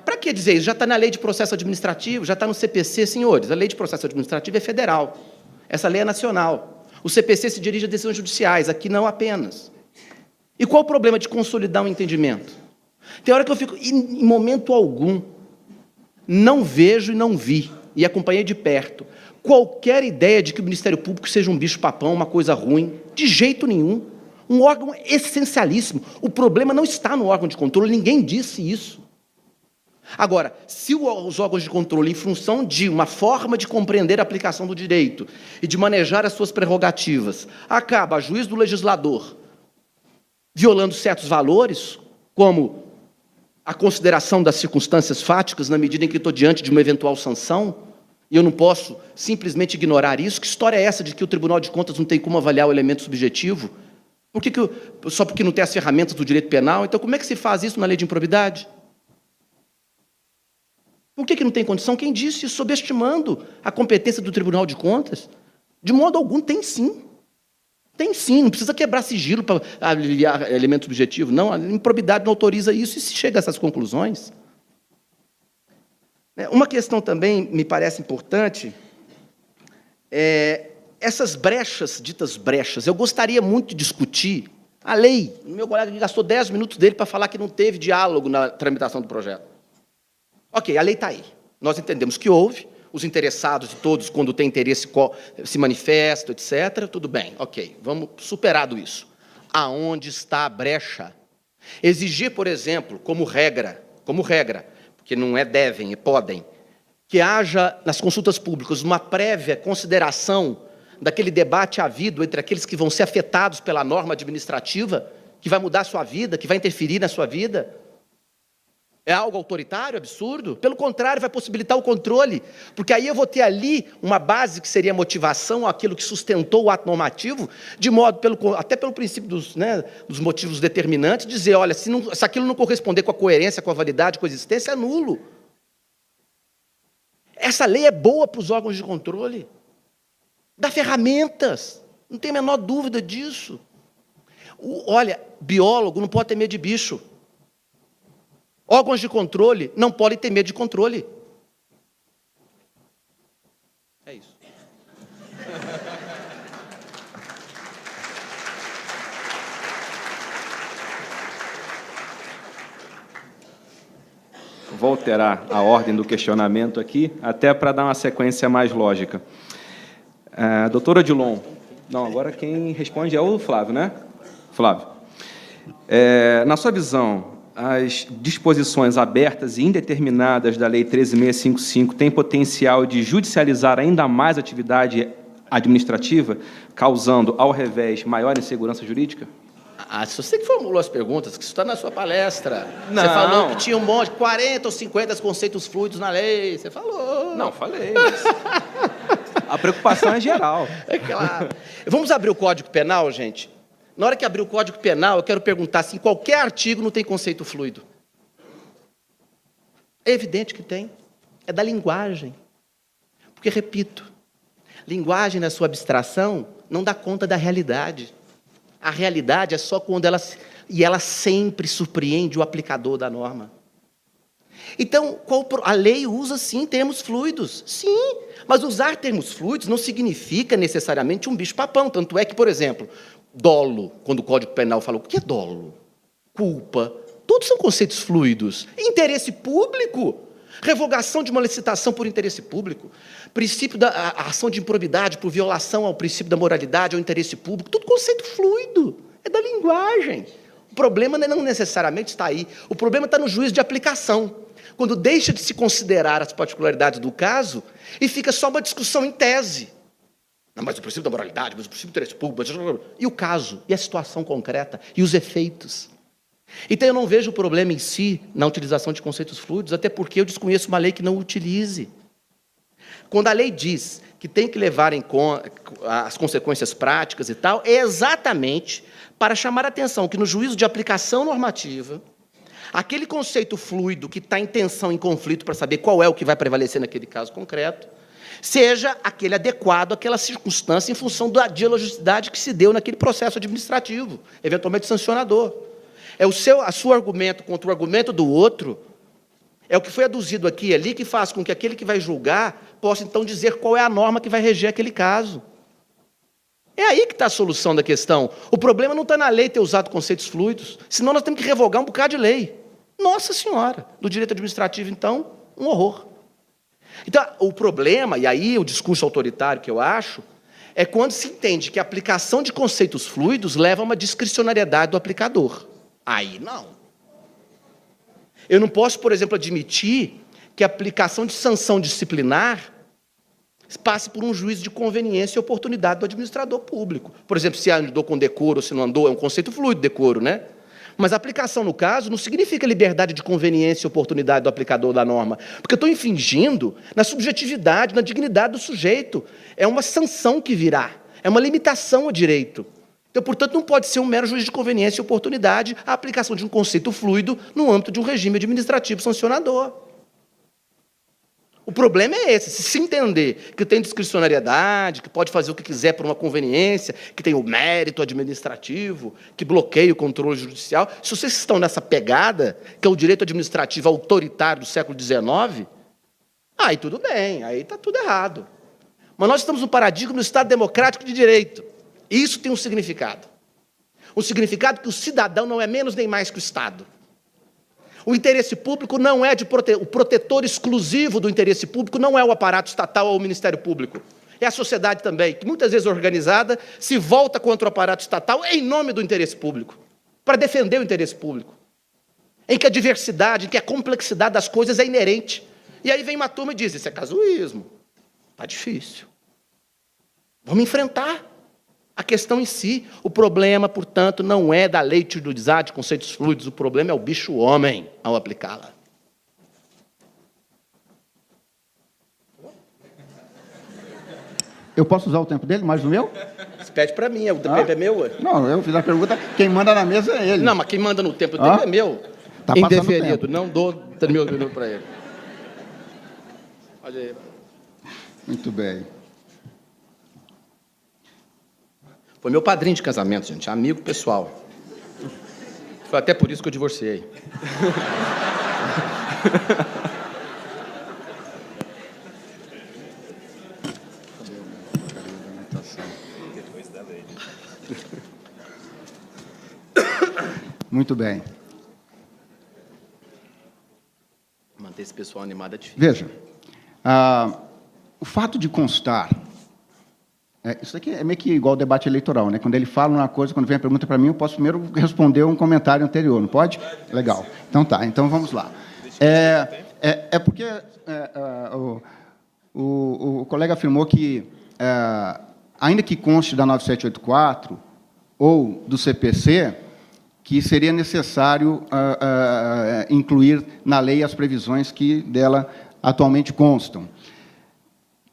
Speaker 2: Para que dizer isso? Já está na lei de processo administrativo, já está no CPC, senhores. A lei de processo administrativo é federal. Essa lei é nacional. O CPC se dirige a decisões judiciais, aqui não apenas. E qual o problema de consolidar um entendimento? Tem hora que eu fico, em momento algum, não vejo e não vi, e acompanhei de perto, qualquer ideia de que o Ministério Público seja um bicho-papão, uma coisa ruim, de jeito nenhum. Um órgão essencialíssimo. O problema não está no órgão de controle, ninguém disse isso. Agora, se os órgãos de controle, em função de uma forma de compreender a aplicação do direito e de manejar as suas prerrogativas, acaba, a juiz do legislador, violando certos valores, como a consideração das circunstâncias fáticas, na medida em que estou diante de uma eventual sanção, e eu não posso simplesmente ignorar isso. Que história é essa de que o Tribunal de Contas não tem como avaliar o elemento subjetivo? Só porque não tem as ferramentas do direito penal? Então, como é que se faz isso na lei de improbidade? Por que não tem condição? Quem disse isso? Subestimando a competência do Tribunal de Contas? De modo algum, tem sim. Tem sim, não precisa quebrar sigilo para aliviar elemento subjetivo. Não, a improbidade não autoriza isso e se chega a essas conclusões. Uma questão também me parece importante, essas brechas, ditas brechas, eu gostaria muito de discutir a lei. O meu colega gastou 10 minutos dele para falar que não teve diálogo na tramitação do projeto. Ok, a lei está aí. Nós entendemos que houve, os interessados de todos, quando tem interesse, se manifestam, etc. Tudo bem, ok, vamos superado isso. Aonde está a brecha? Exigir, por exemplo, como regra, porque não é devem, é podem, que haja nas consultas públicas uma prévia consideração daquele debate havido entre aqueles que vão ser afetados pela norma administrativa, que vai mudar a sua vida, que vai interferir na sua vida. É algo autoritário, absurdo? Pelo contrário, vai possibilitar o controle, porque aí eu vou ter ali uma base que seria a motivação, aquilo que sustentou o ato normativo, de modo, até pelo princípio dos motivos determinantes, dizer, olha, se aquilo não corresponder com a coerência, com a validade, com a existência, é nulo. Essa lei é boa para os órgãos de controle, dá ferramentas, não tem a menor dúvida disso. Olha, biólogo não pode ter medo de bicho. Órgãos de controle não podem ter medo de controle. É isso.
Speaker 1: Vou alterar a ordem do questionamento aqui, até para dar uma sequência mais lógica. Doutora Odilon, não, agora quem responde é o Flávio, né? Flávio. Na sua visão, as disposições abertas e indeterminadas da Lei 13.655 têm potencial de judicializar ainda mais a atividade administrativa, causando, ao revés, maior insegurança jurídica?
Speaker 2: Se você que formulou as perguntas, que isso está na sua palestra.
Speaker 1: Não.
Speaker 2: Você falou que tinha um monte, 40 ou 50 conceitos fluidos na lei. Você falou.
Speaker 1: Não, falei. Mas a preocupação é geral.
Speaker 2: É claro. Vamos abrir o Código Penal, gente? Na hora que abrir o Código Penal, eu quero perguntar se em qualquer artigo não tem conceito fluido. É evidente que tem. É da linguagem. Porque, repito, linguagem na sua abstração não dá conta da realidade. A realidade é só quando ela sempre surpreende o aplicador da norma. Então, a lei usa, sim, termos fluidos. Sim, mas usar termos fluidos não significa necessariamente um bicho-papão. Tanto é que, por exemplo, dolo, quando o Código Penal fala, o que é dolo? Culpa. Todos são conceitos fluidos. Interesse público. Revogação de uma licitação por interesse público. Princípio da ação de improbidade por violação ao princípio da moralidade, ao interesse público. Tudo conceito fluido. É da linguagem. O problema não necessariamente está aí. O problema está no juízo de aplicação. Quando deixa de se considerar as particularidades do caso e fica só uma discussão em tese. Não, mas o princípio da moralidade, mas o princípio do interesse público... E o caso? E a situação concreta? E os efeitos? Então, eu não vejo o problema em si na utilização de conceitos fluidos, até porque eu desconheço uma lei que não utilize. Quando a lei diz que tem que levar em conta as consequências práticas e tal, é exatamente para chamar a atenção que, no juízo de aplicação normativa, aquele conceito fluido que está em tensão, em conflito, para saber qual é o que vai prevalecer naquele caso concreto, seja aquele adequado àquela circunstância em função da dialogicidade que se deu naquele processo administrativo, eventualmente sancionador. É a seu argumento contra o argumento do outro, é o que foi aduzido aqui e ali, que faz com que aquele que vai julgar possa, então, dizer qual é a norma que vai reger aquele caso. É aí que está a solução da questão. O problema não está na lei ter usado conceitos fluidos, senão nós temos que revogar um bocado de lei. Nossa Senhora! Do direito administrativo, então, um horror. Então, o problema, e aí o discurso autoritário que eu acho, é quando se entende que a aplicação de conceitos fluidos leva a uma discricionariedade do aplicador. Aí não. Eu não posso, por exemplo, admitir que a aplicação de sanção disciplinar passe por um juízo de conveniência e oportunidade do administrador público. Por exemplo, se andou com decoro ou se não andou, é um conceito fluido, decoro, né? Mas a aplicação, no caso, não significa liberdade de conveniência e oportunidade do aplicador da norma, porque eu estou infringindo na subjetividade, na dignidade do sujeito. É uma sanção que virá, é uma limitação ao direito. Então, portanto, não pode ser um mero juízo de conveniência e oportunidade a aplicação de um conceito fluido no âmbito de um regime administrativo sancionador. O problema é esse, se entender que tem discricionariedade, que pode fazer o que quiser por uma conveniência, que tem o mérito administrativo, que bloqueia o controle judicial. Se vocês estão nessa pegada, que é o direito administrativo autoritário do século XIX, aí tudo bem, aí está tudo errado. Mas nós estamos no paradigma do Estado democrático de direito. Isso tem um significado. Um significado que o cidadão não é menos nem mais que o Estado. O interesse público não é o protetor exclusivo do interesse público não é o aparato estatal ou o Ministério Público. É a sociedade também, que muitas vezes organizada se volta contra o aparato estatal em nome do interesse público, para defender o interesse público. Em que a diversidade, em que a complexidade das coisas é inerente. E aí vem uma turma e diz, isso é casuísmo. Está difícil. Vamos enfrentar a questão em si. O problema, portanto, não é da lei de utilizar de conceitos fluidos, o problema é o bicho-homem ao aplicá-la.
Speaker 3: Eu posso usar o tempo dele, mais o meu?
Speaker 2: Você pede para mim, o tempo é meu.
Speaker 3: Não, eu fiz a pergunta, quem manda na mesa é ele.
Speaker 2: Não, mas quem manda no tempo, o tempo é meu.
Speaker 3: Tá
Speaker 2: indeferido, não dou 3 minutos para ele. Olha aí.
Speaker 3: Muito bem.
Speaker 2: Foi meu padrinho de casamento, gente, amigo pessoal. Foi até por isso que eu divorciei.
Speaker 3: Muito bem.
Speaker 2: Manter esse pessoal animado é difícil.
Speaker 3: Veja, o fato de constar... isso aqui é meio que igual ao debate eleitoral, né? Quando ele fala uma coisa, quando vem a pergunta para mim, eu posso primeiro responder um comentário anterior, não pode? Legal. Então tá, então vamos lá. Porque o colega afirmou que, ainda que conste da 9784 ou do CPC, que seria necessário incluir na lei as previsões que dela atualmente constam.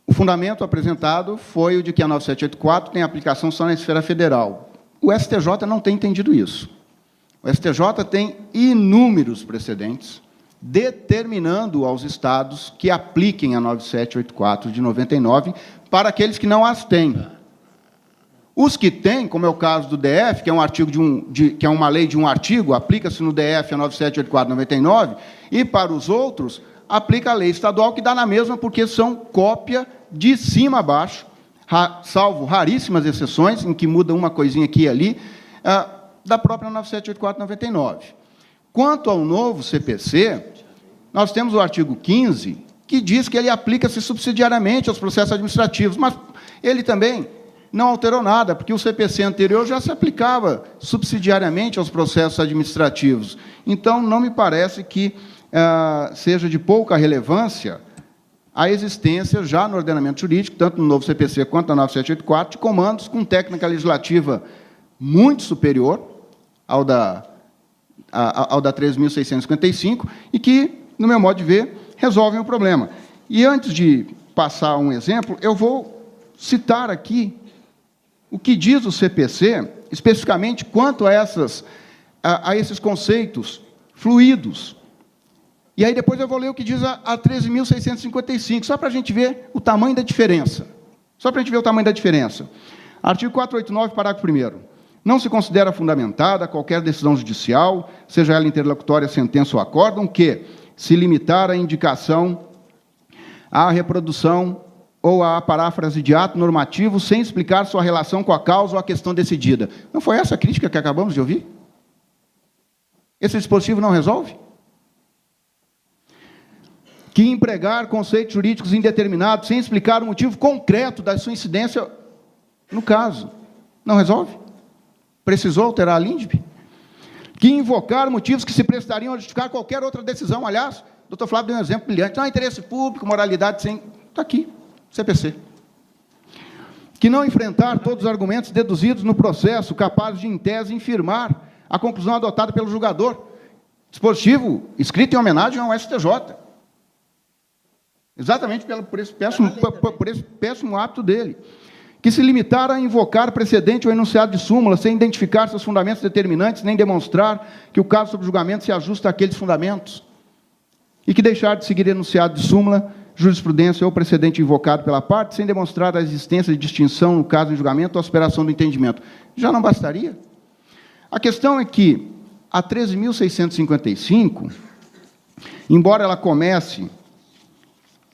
Speaker 3: O fundamento apresentado foi o de que a 9784 tem aplicação só na esfera federal. O STJ não tem entendido isso. O STJ tem inúmeros precedentes determinando aos estados que apliquem a 9784 de 99 para aqueles que não as têm. Os que têm, como é o caso do DF, que é um artigo que é uma lei de um artigo, aplica-se no DF a 9784 de 99, e para os outros aplica a lei estadual, que dá na mesma, porque são cópia de cima a baixo, salvo raríssimas exceções, em que muda uma coisinha aqui e ali, da própria 9784/99. Quanto ao novo CPC, nós temos o artigo 15, que diz que ele aplica-se subsidiariamente aos processos administrativos, mas ele também não alterou nada, porque o CPC anterior já se aplicava subsidiariamente aos processos administrativos. Então, não me parece que seja de pouca relevância a existência, já no ordenamento jurídico, tanto no novo CPC quanto na 9784, de comandos com técnica legislativa muito superior ao da 13.655 e que, no meu modo de ver, resolvem o problema. E antes de passar um exemplo, eu vou citar aqui o que diz o CPC, especificamente quanto a esses conceitos fluidos. E aí depois eu vou ler o que diz a 13.655, só para a gente ver o tamanho da diferença. Só para a gente ver o tamanho da diferença. Artigo 489, parágrafo 1º. Não se considera fundamentada qualquer decisão judicial, seja ela interlocutória, sentença ou acórdão, que se limitar à indicação, à reprodução ou à paráfrase de ato normativo sem explicar sua relação com a causa ou a questão decidida. Não foi essa a crítica que acabamos de ouvir? Esse dispositivo não resolve? Que empregar conceitos jurídicos indeterminados sem explicar o motivo concreto da sua incidência no caso. Não resolve? Precisou alterar a LINDB? Que invocar motivos que se prestariam a justificar qualquer outra decisão. Aliás, o doutor Flávio deu um exemplo brilhante. Não, interesse público, moralidade sem... Está aqui, CPC. Que não enfrentar todos os argumentos deduzidos no processo, capazes de, em tese, infirmar a conclusão adotada pelo julgador. Dispositivo escrito em homenagem ao STJ. Exatamente por esse péssimo hábito dele. Que se limitar a invocar precedente ou enunciado de súmula, sem identificar seus fundamentos determinantes, nem demonstrar que o caso sob julgamento se ajusta àqueles fundamentos. E que deixar de seguir enunciado de súmula, jurisprudência ou precedente invocado pela parte, sem demonstrar a existência de distinção no caso de julgamento ou aspiração do entendimento. Já não bastaria? A questão é que a 13.655, embora ela comece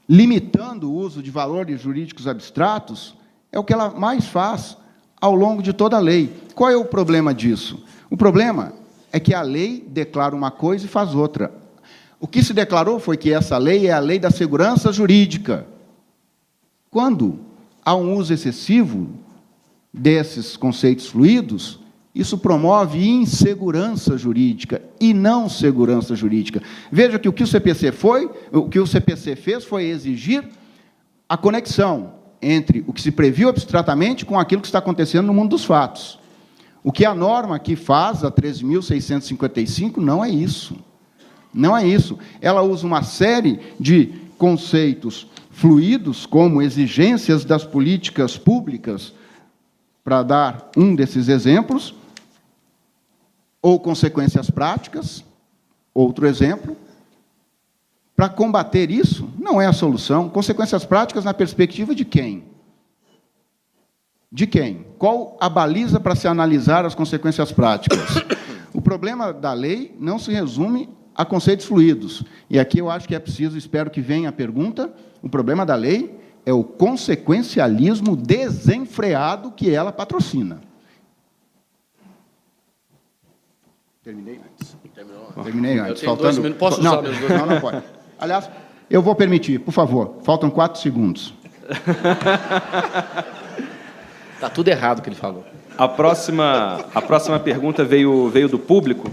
Speaker 3: limitando o uso de valores jurídicos abstratos, é o que ela mais faz ao longo de toda a lei. Qual é o problema disso? O problema é que a lei declara uma coisa e faz outra. O que se declarou foi que essa lei é a lei da segurança jurídica. Quando há um uso excessivo desses conceitos fluidos, isso promove insegurança jurídica e não segurança jurídica. Veja que o que o CPC fez foi exigir a conexão entre o que se previu abstratamente com aquilo que está acontecendo no mundo dos fatos. O que a norma aqui faz, a 13.655, não é isso. Não é isso. Ela usa uma série de conceitos fluidos, como exigências das políticas públicas, para dar um desses exemplos, ou consequências práticas, outro exemplo. Para combater isso, não é a solução. Consequências práticas na perspectiva de quem? De quem? Qual a baliza para se analisar as consequências práticas? O problema da lei não se resume a conceitos fluidos. E aqui eu acho que é preciso, espero que venha a pergunta, o problema da lei é o consequencialismo desenfreado que ela patrocina. Terminei antes. Terminei antes.
Speaker 4: Eu tenho 2 minutos. Posso usar meus 2 minutos?
Speaker 3: Não pode. Aliás, eu vou permitir, por favor. Faltam 4 segundos.
Speaker 4: Está tudo errado o que ele falou.
Speaker 1: A próxima pergunta veio do público.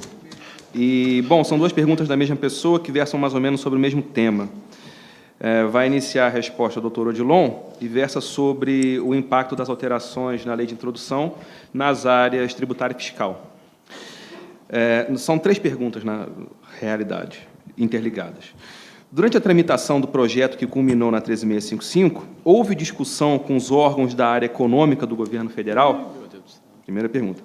Speaker 1: E, bom, são 2 perguntas da mesma pessoa que versam mais ou menos sobre o mesmo tema. Vai iniciar a resposta o doutor Odilon e versa sobre o impacto das alterações na lei de introdução nas áreas tributária e fiscal. São 3 perguntas, na realidade, interligadas. Durante a tramitação do projeto que culminou na 13.655, houve discussão com os órgãos da área econômica do governo federal? Primeira pergunta.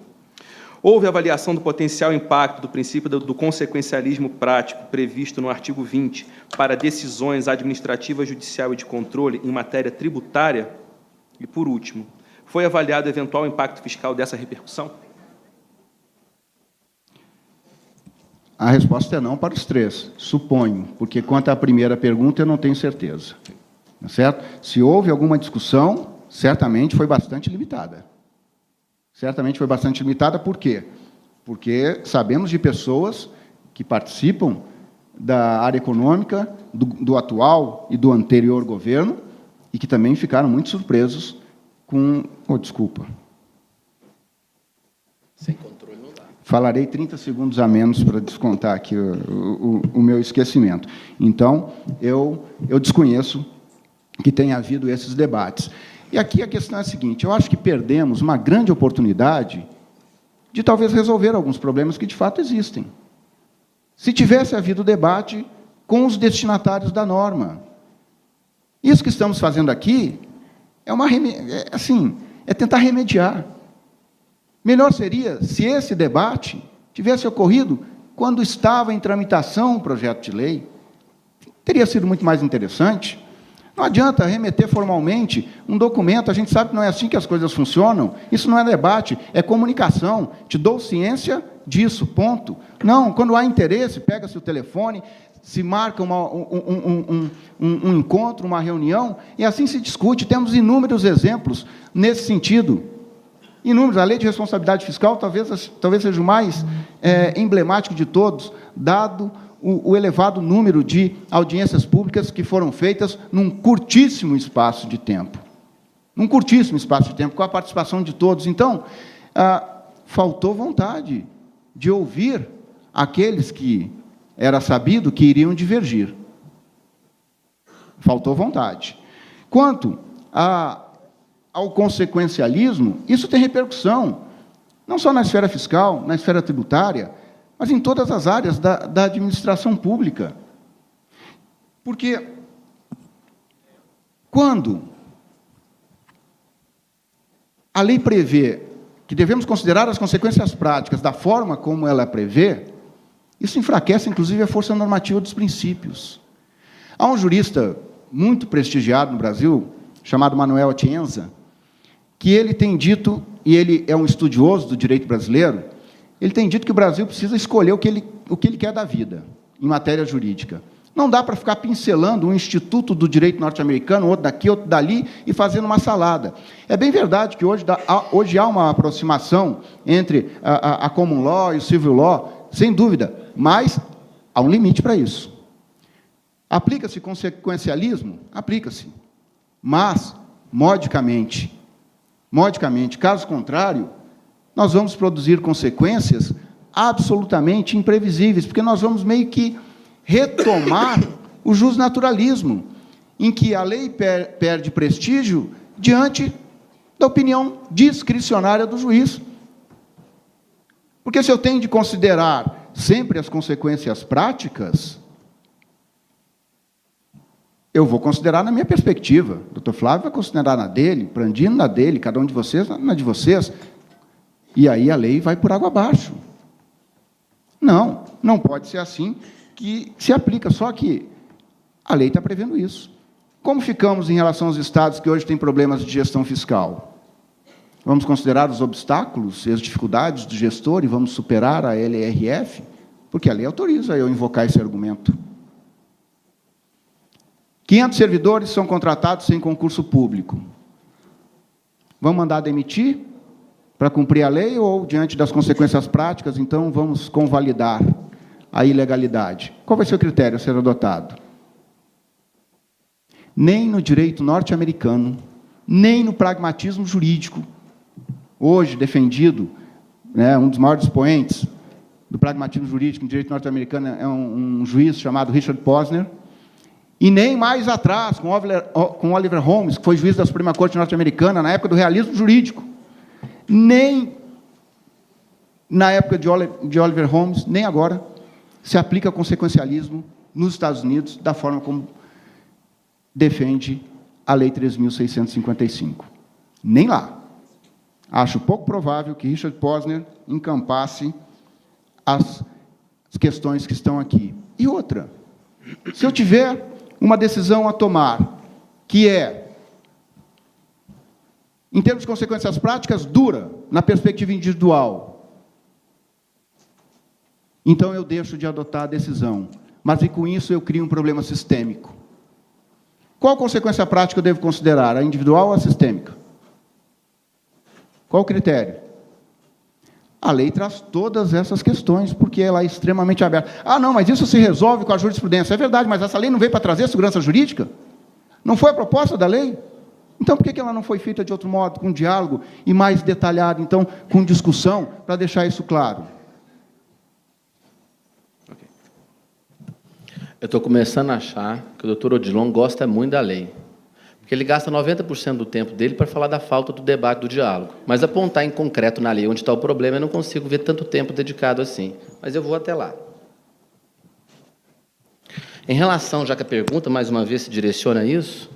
Speaker 1: Houve avaliação do potencial impacto do princípio do consequencialismo prático previsto no artigo 20 para decisões administrativas, judicial e de controle em matéria tributária? E, por último, foi avaliado o eventual impacto fiscal dessa repercussão?
Speaker 3: A resposta é não para os 3, suponho, porque quanto à primeira pergunta eu não tenho certeza. Tá certo? Se houve alguma discussão, certamente foi bastante limitada. Certamente foi bastante limitada, por quê? Porque sabemos de pessoas que participam da área econômica, do atual e do anterior governo, e que também ficaram muito surpresos com... desculpa.
Speaker 4: Sem controle não dá.
Speaker 3: Falarei 30 segundos a menos para descontar aqui o meu esquecimento. Então, eu desconheço que tenha havido esses debates. E aqui a questão é a seguinte, eu acho que perdemos uma grande oportunidade de talvez resolver alguns problemas que de fato existem. Se tivesse havido debate com os destinatários da norma. Isso que estamos fazendo aqui é tentar remediar. Melhor seria se esse debate tivesse ocorrido quando estava em tramitação o projeto de lei. Teria sido muito mais interessante. Não adianta remeter formalmente um documento, a gente sabe que não é assim que as coisas funcionam, isso não é debate, é comunicação, te dou ciência disso, ponto. Não, quando há interesse, pega-se o telefone, se marca um encontro, uma reunião, e assim se discute. Temos inúmeros exemplos nesse sentido. Inúmeros. A Lei de Responsabilidade Fiscal talvez seja o mais emblemático de todos, dado o elevado número de audiências públicas que foram feitas num curtíssimo espaço de tempo. Num curtíssimo espaço de tempo, com a participação de todos. Então, faltou vontade de ouvir aqueles que era sabido que iriam divergir. Faltou vontade. Quanto ao consequencialismo, isso tem repercussão, não só na esfera fiscal, na esfera tributária, mas em todas as áreas da administração pública. Porque, quando a lei prevê que devemos considerar as consequências práticas da forma como ela prevê, isso enfraquece, inclusive, a força normativa dos princípios. Há um jurista muito prestigiado no Brasil, chamado Manuel Atienza, que ele tem dito, e ele é um estudioso do direito brasileiro, ele tem dito que o Brasil precisa escolher o que ele quer da vida, em matéria jurídica. Não dá para ficar pincelando um instituto do direito norte-americano, outro daqui, outro dali, e fazendo uma salada. É bem verdade que hoje há uma aproximação entre a common law e o civil law, sem dúvida, mas há um limite para isso. Aplica-se consequencialismo? Aplica-se. Mas, modicamente. Caso contrário, nós vamos produzir consequências absolutamente imprevisíveis, porque nós vamos meio que retomar o justnaturalismo, em que a lei perde prestígio diante da opinião discricionária do juiz. Porque se eu tenho de considerar sempre as consequências práticas, eu vou considerar na minha perspectiva. O doutor Flávio vai considerar na dele, Prandino na dele, cada um de vocês na de vocês. E aí a lei vai por água abaixo. Não pode ser assim que se aplica, só que a lei está prevendo isso. Como ficamos em relação aos estados que hoje têm problemas de gestão fiscal? Vamos considerar os obstáculos e as dificuldades do gestor e vamos superar a LRF? Porque a lei autoriza eu invocar esse argumento. 500 servidores são contratados sem concurso público. Vamos mandar demitir para cumprir a lei ou, diante das consequências práticas, então, vamos convalidar a ilegalidade? Qual vai ser o critério a ser adotado? Nem no direito norte-americano, nem no pragmatismo jurídico, hoje defendido, um dos maiores expoentes do pragmatismo jurídico no direito norte-americano é um juiz chamado Richard Posner, e nem mais atrás, com Oliver Holmes, que foi juiz da Suprema Corte norte-americana, na época do realismo jurídico, nem na época de Oliver Holmes, nem agora, se aplica consequencialismo nos Estados Unidos da forma como defende a Lei 3.655. Nem lá. Acho pouco provável que Richard Posner encampasse as questões que estão aqui. E outra, se eu tiver uma decisão a tomar, que em termos de consequências práticas, dura, na perspectiva individual, então eu deixo de adotar a decisão, mas e com isso eu crio um problema sistêmico. Qual consequência prática eu devo considerar, a individual ou a sistêmica? Qual o critério? A lei traz todas essas questões, porque ela é extremamente aberta. Não, mas isso se resolve com a jurisprudência. É verdade, mas essa lei não veio para trazer segurança jurídica? Não foi a proposta da lei? Então, por que ela não foi feita de outro modo, com diálogo e mais detalhado, então, com discussão, para deixar isso claro?
Speaker 4: Okay. Eu estou começando a achar que o doutor Odilon gosta muito da lei. Porque ele gasta 90% do tempo dele para falar da falta do debate, do diálogo. Mas apontar em concreto na lei onde está o problema, eu não consigo ver tanto tempo dedicado assim. Mas eu vou até lá. Em relação, já que a pergunta, mais uma vez, se direciona a isso,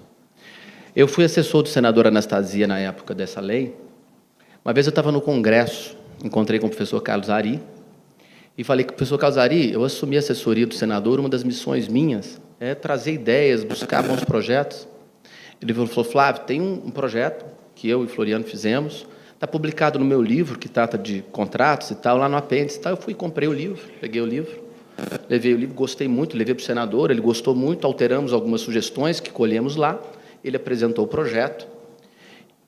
Speaker 4: eu fui assessor do senador Anastasia na época dessa lei. Uma vez eu estava no Congresso, encontrei com o professor Carlos Ari, e falei que o professor Carlos Ari, eu assumi a assessoria do senador, uma das missões minhas é trazer ideias, buscar bons projetos. Ele falou, Flávio, tem um projeto que eu e Floriano fizemos, está publicado no meu livro, que trata de contratos e tal, lá no apêndice. Eu fui e comprei o livro, peguei o livro, levei o livro, gostei muito, levei para o senador, ele gostou muito, alteramos algumas sugestões que colhemos lá, ele apresentou o projeto.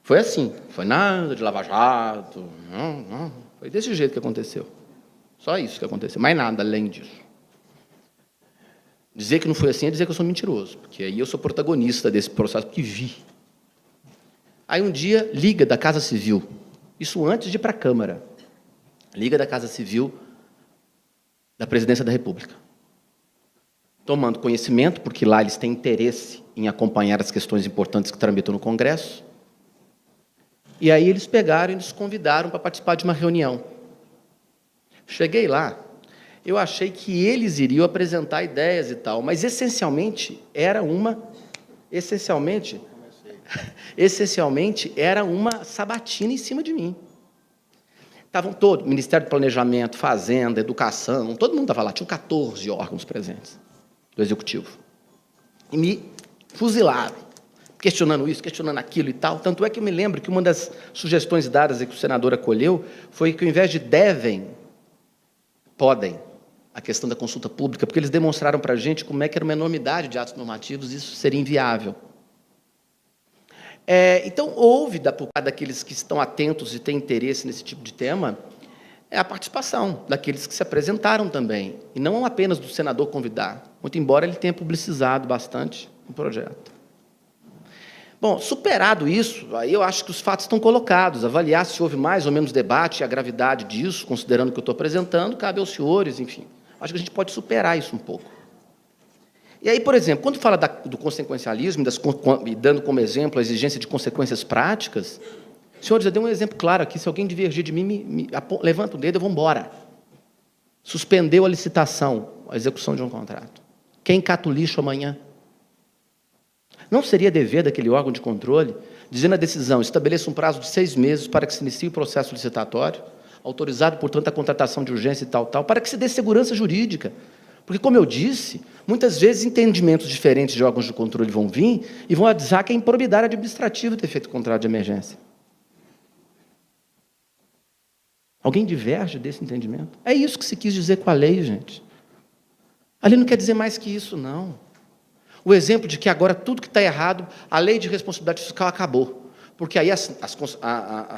Speaker 4: Foi assim, foi nada de lava-jato, não, foi desse jeito que aconteceu. Só isso que aconteceu, mais nada além disso. Dizer que não foi assim é dizer que eu sou mentiroso, porque aí eu sou protagonista desse processo, porque vi. Aí um dia, liga da Casa Civil, isso antes de ir para a Câmara, liga da Casa Civil da Presidência da República, tomando conhecimento, porque lá eles têm interesse em acompanhar as questões importantes que tramitam no Congresso, e aí eles pegaram e nos convidaram para participar de uma reunião. Cheguei lá, eu achei que eles iriam apresentar ideias e tal, mas essencialmente era uma sabatina em cima de mim. Estavam todos, Ministério do Planejamento, Fazenda, Educação, todo mundo estava lá, tinham 14 órgãos presentes do Executivo. E me fuzilaram, questionando isso, questionando aquilo e tal. Tanto é que eu me lembro que uma das sugestões dadas que o senador acolheu foi que, ao invés de devem, podem, a questão da consulta pública, porque eles demonstraram para a gente como é que era uma enormidade de atos normativos, e isso seria inviável. Então, houve, por parte daqueles que estão atentos e têm interesse nesse tipo de tema, a participação daqueles que se apresentaram também, e não apenas do senador convidar, muito embora ele tenha publicizado bastante o projeto. Bom, superado isso, aí eu acho que os fatos estão colocados. Avaliar se houve mais ou menos debate e a gravidade disso, considerando o que eu estou apresentando, cabe aos senhores, enfim. Acho que a gente pode superar isso um pouco. E aí, por exemplo, quando fala do consequencialismo, e dando como exemplo a exigência de consequências práticas, senhores, eu dei um exemplo claro aqui, se alguém divergir de mim, levanta o dedo e vou embora. Suspendeu a licitação, a execução de um contrato. Quem cata o lixo amanhã? Não seria dever daquele órgão de controle, dizendo a decisão, estabeleça um prazo de 6 meses para que se inicie o processo licitatório, autorizado, portanto, a contratação de urgência e tal, para que se dê segurança jurídica. Porque, como eu disse, muitas vezes entendimentos diferentes de órgãos de controle vão vir e vão avisar que é improbidade administrativa ter feito contrato de emergência. Alguém diverge desse entendimento? É isso que se quis dizer com a lei, gente. A lei não quer dizer mais que isso, não. O exemplo de que agora tudo que está errado, a lei de responsabilidade fiscal acabou. Porque aí as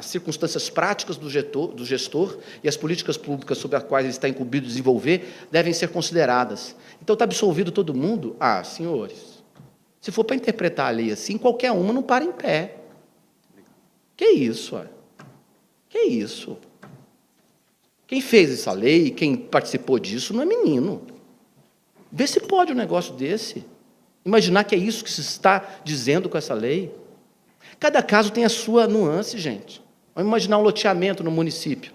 Speaker 4: circunstâncias práticas do gestor e as políticas públicas sobre as quais ele está incumbido de desenvolver devem ser consideradas. Então, está absolvido todo mundo? Ah, senhores, se for para interpretar a lei assim, qualquer uma não para em pé. Que isso? Que isso? Quem fez essa lei, quem participou disso, não é menino. Vê se pode um negócio desse. Imaginar que é isso que se está dizendo com essa lei. Cada caso tem a sua nuance, gente. Vamos imaginar um loteamento no município.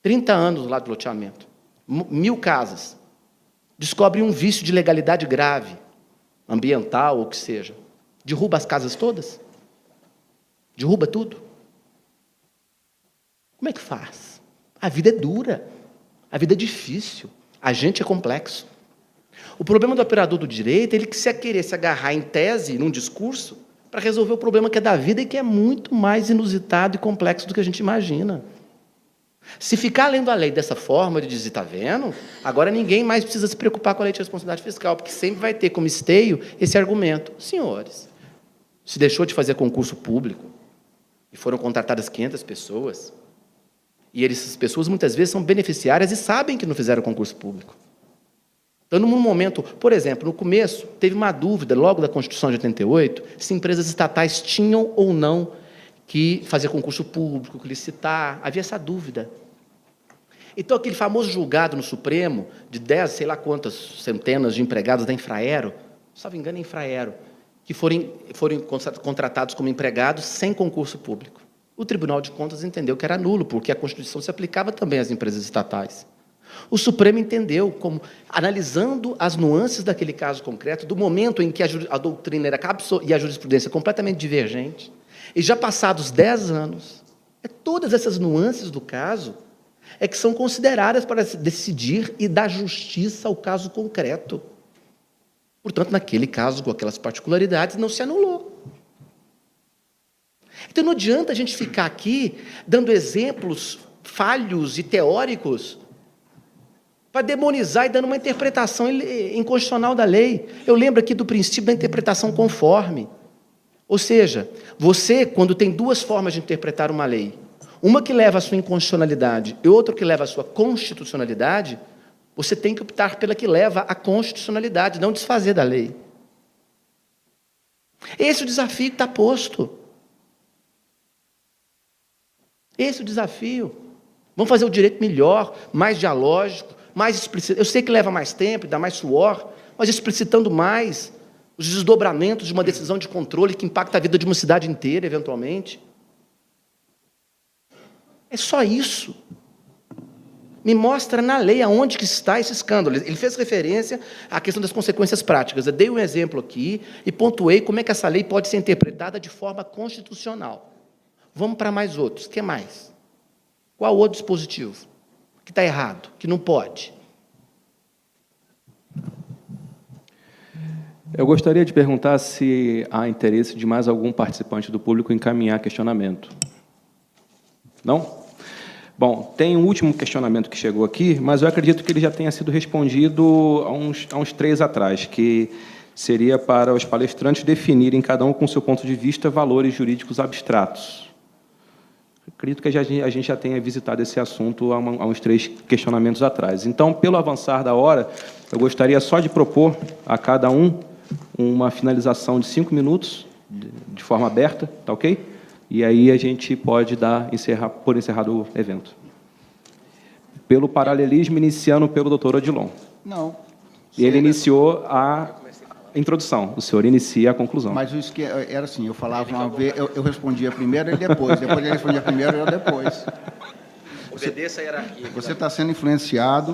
Speaker 4: 30 anos lá de loteamento. 1000 casas. Descobre um vício de legalidade grave, ambiental ou o que seja. Derruba as casas todas? Derruba tudo? Como é que faz? A vida é dura. A vida é difícil. A gente é complexo. O problema do operador do direito é ele que se querer se agarrar em tese, num discurso, para resolver o problema que é da vida e que é muito mais inusitado e complexo do que a gente imagina. Se ficar lendo a lei dessa forma, de dizer, está vendo? Agora ninguém mais precisa se preocupar com a lei de responsabilidade fiscal, porque sempre vai ter como esteio esse argumento. Senhores, se deixou de fazer concurso público e foram contratadas 500 pessoas, e essas pessoas muitas vezes são beneficiárias e sabem que não fizeram concurso público. Então, num momento, por exemplo, no começo, teve uma dúvida, logo da Constituição de 88, se empresas estatais tinham ou não que fazer concurso público, que licitar. Havia essa dúvida. Então, aquele famoso julgado no Supremo, de 10, sei lá quantas centenas de empregados da Infraero, se não me engano, é Infraero, que foram contratados como empregados sem concurso público. O Tribunal de Contas entendeu que era nulo, porque a Constituição se aplicava também às empresas estatais. O Supremo entendeu, como analisando as nuances daquele caso concreto, do momento em que a doutrina era e a jurisprudência completamente divergente, e já passados 10 anos, todas essas nuances do caso que são consideradas para decidir e dar justiça ao caso concreto. Portanto, naquele caso, com aquelas particularidades, não se anulou. Então, não adianta a gente ficar aqui dando exemplos falhos e teóricos para demonizar e dando uma interpretação inconstitucional da lei. Eu lembro aqui do princípio da interpretação conforme. Ou seja, você, quando tem duas formas de interpretar uma lei, uma que leva à sua inconstitucionalidade e outra que leva à sua constitucionalidade, você tem que optar pela que leva à constitucionalidade, não desfazer da lei. Esse é o desafio que está posto. Esse é o desafio. Vamos fazer o direito melhor, mais dialógico, mais explicitado. Eu sei que leva mais tempo, dá mais suor, mas explicitando mais os desdobramentos de uma decisão de controle que impacta a vida de uma cidade inteira, eventualmente. É só isso. Me mostra na lei aonde que está esse escândalo. Ele fez referência à questão das consequências práticas. Eu dei um exemplo aqui e pontuei como é que essa lei pode ser interpretada de forma constitucional. Vamos para mais outros. O que mais? Qual outro dispositivo que está errado, que não pode?
Speaker 1: Eu gostaria de perguntar se há interesse de mais algum participante do público em encaminhar questionamento. Não? Bom, tem um último questionamento que chegou aqui, mas eu acredito que ele já tenha sido respondido há uns 3 atrás, que seria para os palestrantes definirem, cada um com seu ponto de vista, valores jurídicos abstratos. Acredito que a gente já tenha visitado esse assunto há uns 3 questionamentos atrás. Então, pelo avançar da hora, eu gostaria só de propor a cada um uma finalização de 5 minutos, de forma aberta, tá ok? E aí a gente pode por encerrado o evento. Pelo paralelismo, iniciando pelo doutor Odilon.
Speaker 3: Não.
Speaker 1: Ele iniciou a introdução, o senhor inicia a conclusão.
Speaker 3: Mas era assim, eu falava uma vez, eu respondia primeiro e depois ele respondia primeiro e eu depois.
Speaker 4: Obedeça a hierarquia.
Speaker 3: Você está sendo influenciado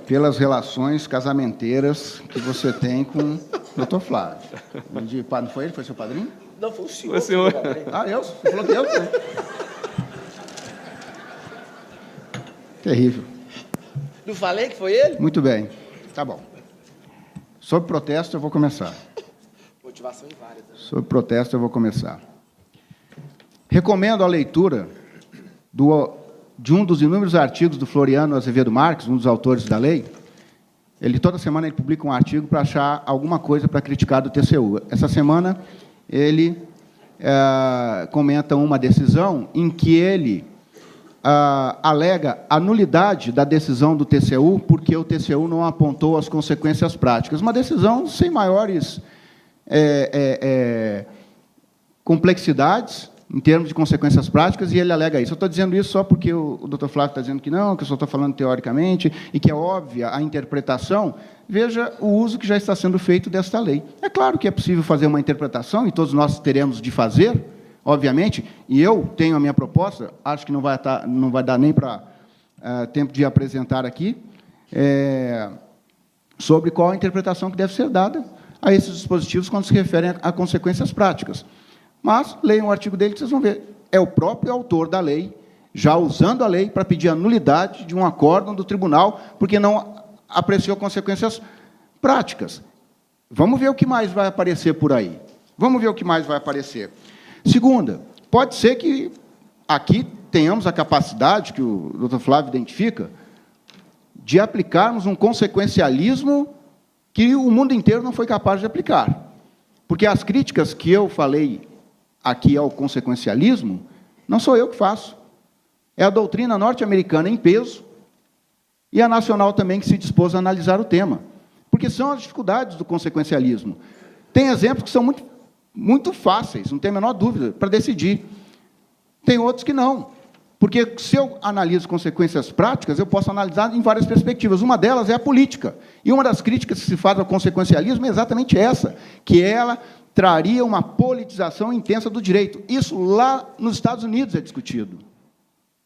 Speaker 3: pelas relações casamenteiras que você tem com o doutor Flávio. Não foi ele? Foi seu padrinho?
Speaker 4: Não, foi o senhor.
Speaker 1: Foi o senhor.
Speaker 3: Eu? Você falou que eu? Né? Terrível.
Speaker 4: Não falei que foi ele?
Speaker 3: Muito bem. Tá bom. Sob protesto, eu vou começar.
Speaker 4: Motivação inválida.
Speaker 3: Sob protesto, eu vou começar. Recomendo a leitura de um dos inúmeros artigos do Floriano Azevedo Marques, um dos autores da lei. Toda semana ele publica um artigo para achar alguma coisa para criticar do TCU. Essa semana ele comenta uma decisão em que ele alega a nulidade da decisão do TCU porque o TCU não apontou as consequências práticas. Uma decisão sem maiores complexidades em termos de consequências práticas, e ele alega isso. Eu estou dizendo isso só porque o doutor Flávio está dizendo que não, que eu só estou falando teoricamente, e que é óbvia a interpretação. Veja o uso que já está sendo feito desta lei. É claro que é possível fazer uma interpretação, e todos nós teremos de fazer, obviamente, e eu tenho a minha proposta, acho que não vai dar nem para tempo de apresentar aqui, sobre qual a interpretação que deve ser dada a esses dispositivos quando se referem a consequências práticas. Mas leiam o artigo dele que vocês vão ver. É o próprio autor da lei, já usando a lei para pedir a nulidade de um acórdão do tribunal, porque não apreciou consequências práticas. Vamos ver o que mais vai aparecer por aí. Vamos ver o que mais vai aparecer. Segunda, pode ser que aqui tenhamos a capacidade, que o doutor Flávio identifica, de aplicarmos um consequencialismo que o mundo inteiro não foi capaz de aplicar. Porque as críticas que eu falei aqui ao consequencialismo, não sou eu que faço. É a doutrina norte-americana em peso e a nacional também que se dispôs a analisar o tema. Porque são as dificuldades do consequencialismo. Tem exemplos que são muito, muito fáceis, não tem a menor dúvida, para decidir. Tem outros que não. Porque se eu analiso consequências práticas, eu posso analisar em várias perspectivas. Uma delas é a política. E uma das críticas que se faz ao consequencialismo é exatamente essa, que ela traria uma politização intensa do direito. Isso lá nos Estados Unidos é discutido.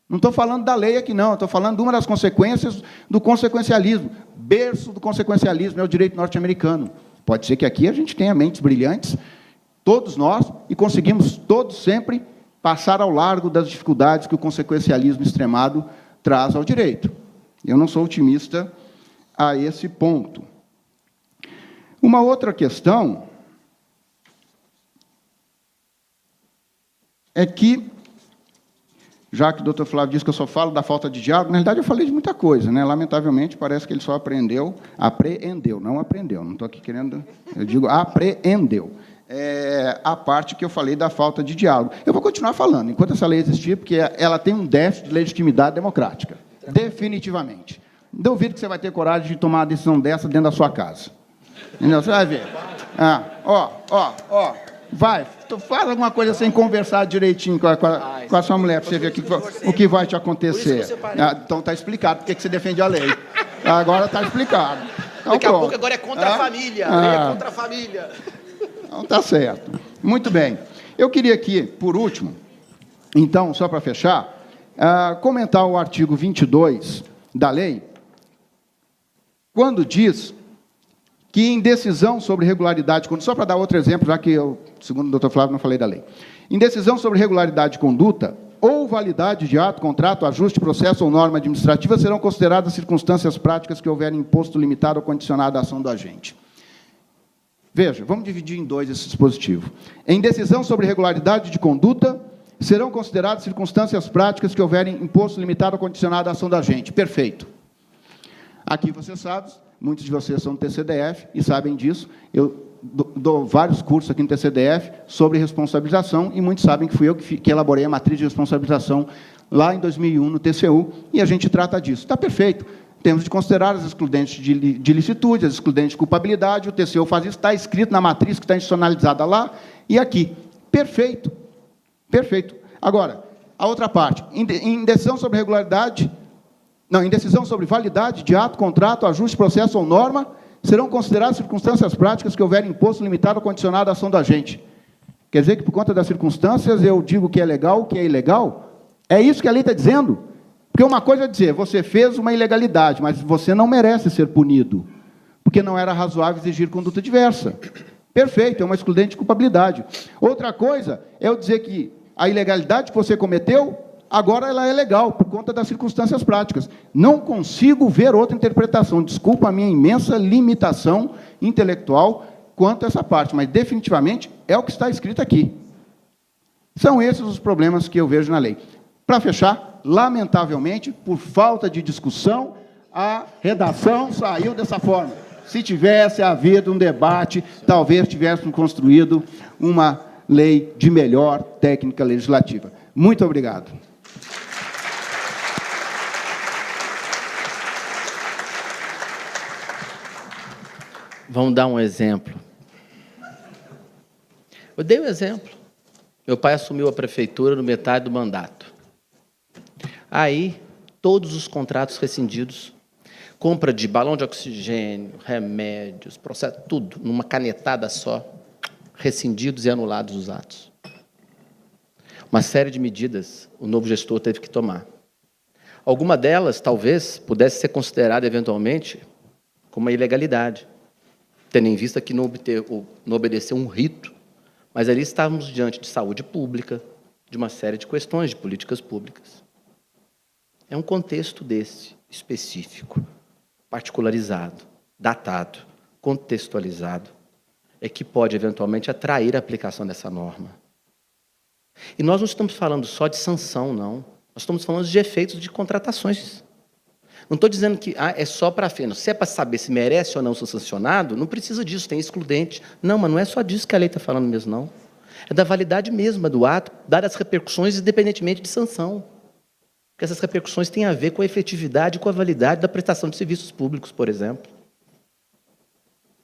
Speaker 3: Não estou falando da lei aqui, não. Estou falando de uma das consequências do consequencialismo. Berço do consequencialismo é o direito norte-americano. Pode ser que aqui a gente tenha mentes brilhantes, todos nós, e conseguimos todos sempre passar ao largo das dificuldades que o consequencialismo extremado traz ao direito. Eu não sou otimista a esse ponto. Uma outra questão é que, já que o doutor Flávio disse que eu só falo da falta de diálogo, na realidade eu falei de muita coisa, né? Lamentavelmente, parece que ele só apreendeu, não aprendeu, não estou aqui querendo, eu digo apreendeu. A parte que eu falei da falta de diálogo. Eu vou continuar falando, enquanto essa lei existir, porque ela tem um déficit de legitimidade democrática, definitivamente. Duvido que você vai ter coragem de tomar uma decisão dessa dentro da sua casa. Entendeu? Você vai ver. Vai, faz alguma coisa sem conversar direitinho com a sua mulher, para você ver o que vai te acontecer. Então está explicado porque que você defende a lei. Agora está explicado. Então,
Speaker 4: daqui a pouco agora é contra a família. É contra a família.
Speaker 3: Então está certo. Muito bem. Eu queria aqui, por último, então, só para fechar, comentar o artigo 22 da lei, quando diz que em decisão sobre regularidade de conduta, só para dar outro exemplo, já que eu, segundo o doutor Flávio, não falei da lei. Em decisão sobre regularidade de conduta ou validade de ato, contrato, ajuste, processo ou norma administrativa serão consideradas circunstâncias práticas que houverem imposto limitado ou condicionado à ação do agente. Veja, vamos dividir em dois esse dispositivo. Em decisão sobre regularidade de conduta, serão consideradas circunstâncias práticas que houverem imposto limitado ou condicionado à ação do agente. Perfeito. Aqui, você sabe, muitos de vocês são do TCDF e sabem disso. Eu dou vários cursos aqui no TCDF sobre responsabilização e muitos sabem que fui eu que elaborei a matriz de responsabilização lá em 2001 no TCU e a gente trata disso. Está perfeito. Temos de considerar as excludentes de licitude, as excludentes de culpabilidade, o TCU faz isso, está escrito na matriz que está institucionalizada lá e aqui. Perfeito. Perfeito. Agora, a outra parte. Em decisão sobre regularidade... Não, em decisão sobre validade de ato, contrato, ajuste, processo ou norma, serão consideradas circunstâncias práticas que houverem imposto limitado ou condicionado à ação do agente. Quer dizer que, por conta das circunstâncias, eu digo que é legal, que é ilegal? É isso que a lei está dizendo? Porque uma coisa é dizer, você fez uma ilegalidade, mas você não merece ser punido, porque não era razoável exigir conduta diversa. Perfeito, é uma excludente de culpabilidade. Outra coisa é eu dizer que a ilegalidade que você cometeu, agora ela é legal, por conta das circunstâncias práticas. Não consigo ver outra interpretação. Desculpa a minha imensa limitação intelectual quanto a essa parte, mas definitivamente é o que está escrito aqui. São esses os problemas que eu vejo na lei. Para fechar, lamentavelmente, por falta de discussão, a redação saiu dessa forma. Se tivesse havido um debate, talvez tivéssemos construído uma lei de melhor técnica legislativa. Muito obrigado.
Speaker 4: Vamos dar um exemplo. Eu dei um exemplo. Meu pai assumiu a prefeitura no metade do mandato. Aí, todos os contratos rescindidos, compra de balão de oxigênio, remédios, processo, tudo, numa canetada só, rescindidos e anulados os atos. Uma série de medidas o novo gestor teve que tomar. Alguma delas, talvez, pudesse ser considerada, eventualmente, como uma ilegalidade, tendo em vista que não obedeceu um rito, mas ali estávamos diante de saúde pública, de uma série de questões de políticas públicas. É um contexto desse, específico, particularizado, datado, contextualizado, é que pode, eventualmente, atrair a aplicação dessa norma. E nós não estamos falando só de sanção, não. Nós estamos falando de efeitos de contratações. Não estou dizendo que é só para apenas. Se é para saber se merece ou não ser sancionado, não precisa disso, tem excludente. Não, mas não é só disso que a lei está falando mesmo, não. É da validade mesma do ato, dadas as repercussões, independentemente de sanção. Porque essas repercussões têm a ver com a efetividade e com a validade da prestação de serviços públicos, por exemplo.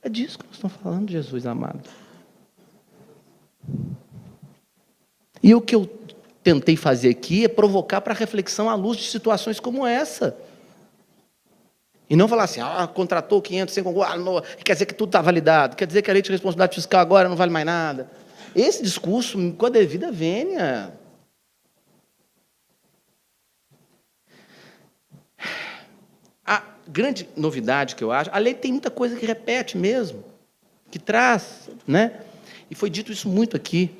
Speaker 4: É disso que nós estamos falando, Jesus amado. E o que eu tentei fazer aqui é provocar para reflexão à luz de situações como essa. E não falar assim, contratou 500 sem concurso, quer dizer que tudo está validado, quer dizer que a lei de responsabilidade fiscal agora não vale mais nada. Esse discurso, com a devida vênia. A grande novidade que eu acho, a lei tem muita coisa que repete mesmo, que traz, né? E foi dito isso muito aqui.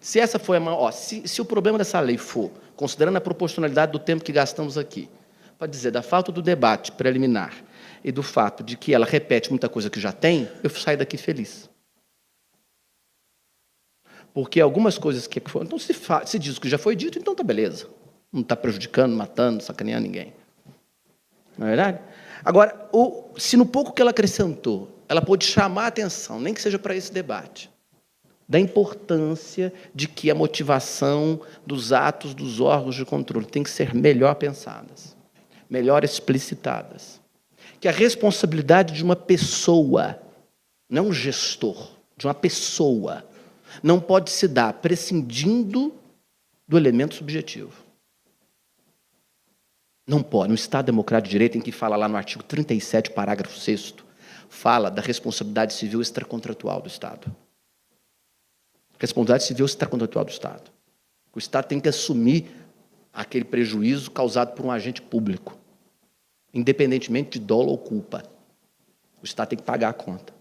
Speaker 4: Se essa foi a maior, se o problema dessa lei for, considerando a proporcionalidade do tempo que gastamos aqui, para dizer da falta do debate preliminar e do fato de que ela repete muita coisa que já tem, eu saio daqui feliz. Porque algumas coisas que foram... Então, se diz o que já foi dito, então está beleza. Não está prejudicando, matando, sacaneando ninguém. Não é verdade? Agora, se no pouco que ela acrescentou, ela pôde chamar a atenção, nem que seja para esse debate, da importância de que a motivação dos atos dos órgãos de controle tem que ser melhor pensadas, melhor explicitadas. Que a responsabilidade de uma pessoa, não um gestor, de uma pessoa, não pode se dar prescindindo do elemento subjetivo. Não pode. No Estado Democrático de Direito, em que fala lá no artigo 37, parágrafo 6º, fala da responsabilidade civil extracontratual do Estado. Responsabilidade civil extracontratual do Estado. O Estado tem que assumir aquele prejuízo causado por um agente público, independentemente de dolo ou culpa. O Estado tem que pagar a conta.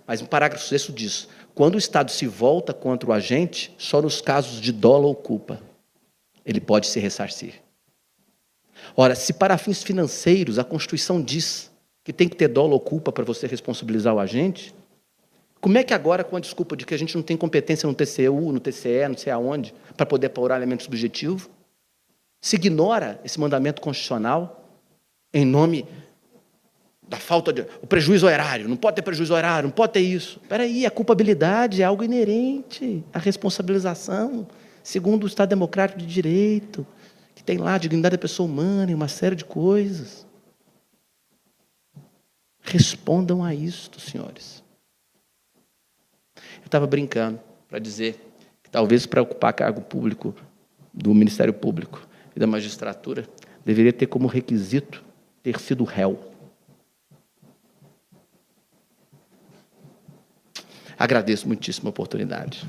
Speaker 4: Mas no parágrafo 6º diz, quando o Estado se volta contra o agente, só nos casos de dolo ou culpa, ele pode se ressarcir. Ora, se para fins financeiros a Constituição diz que tem que ter dolo ou culpa para você responsabilizar o agente, como é que agora, com a desculpa de que a gente não tem competência no TCU, no TCE, não sei aonde, para poder apurar elemento subjetivo, se ignora esse mandamento constitucional em nome da falta de... O prejuízo ao erário, não pode ter prejuízo ao erário, não pode ter isso. Espera aí, a culpabilidade é algo inerente à responsabilização, segundo o Estado Democrático de Direito, que tem lá a dignidade da pessoa humana e uma série de coisas. Respondam a isto, senhores. Eu estava brincando para dizer que talvez para ocupar cargo público do Ministério Público e da magistratura, deveria ter como requisito ter sido réu. Agradeço muitíssimo a oportunidade.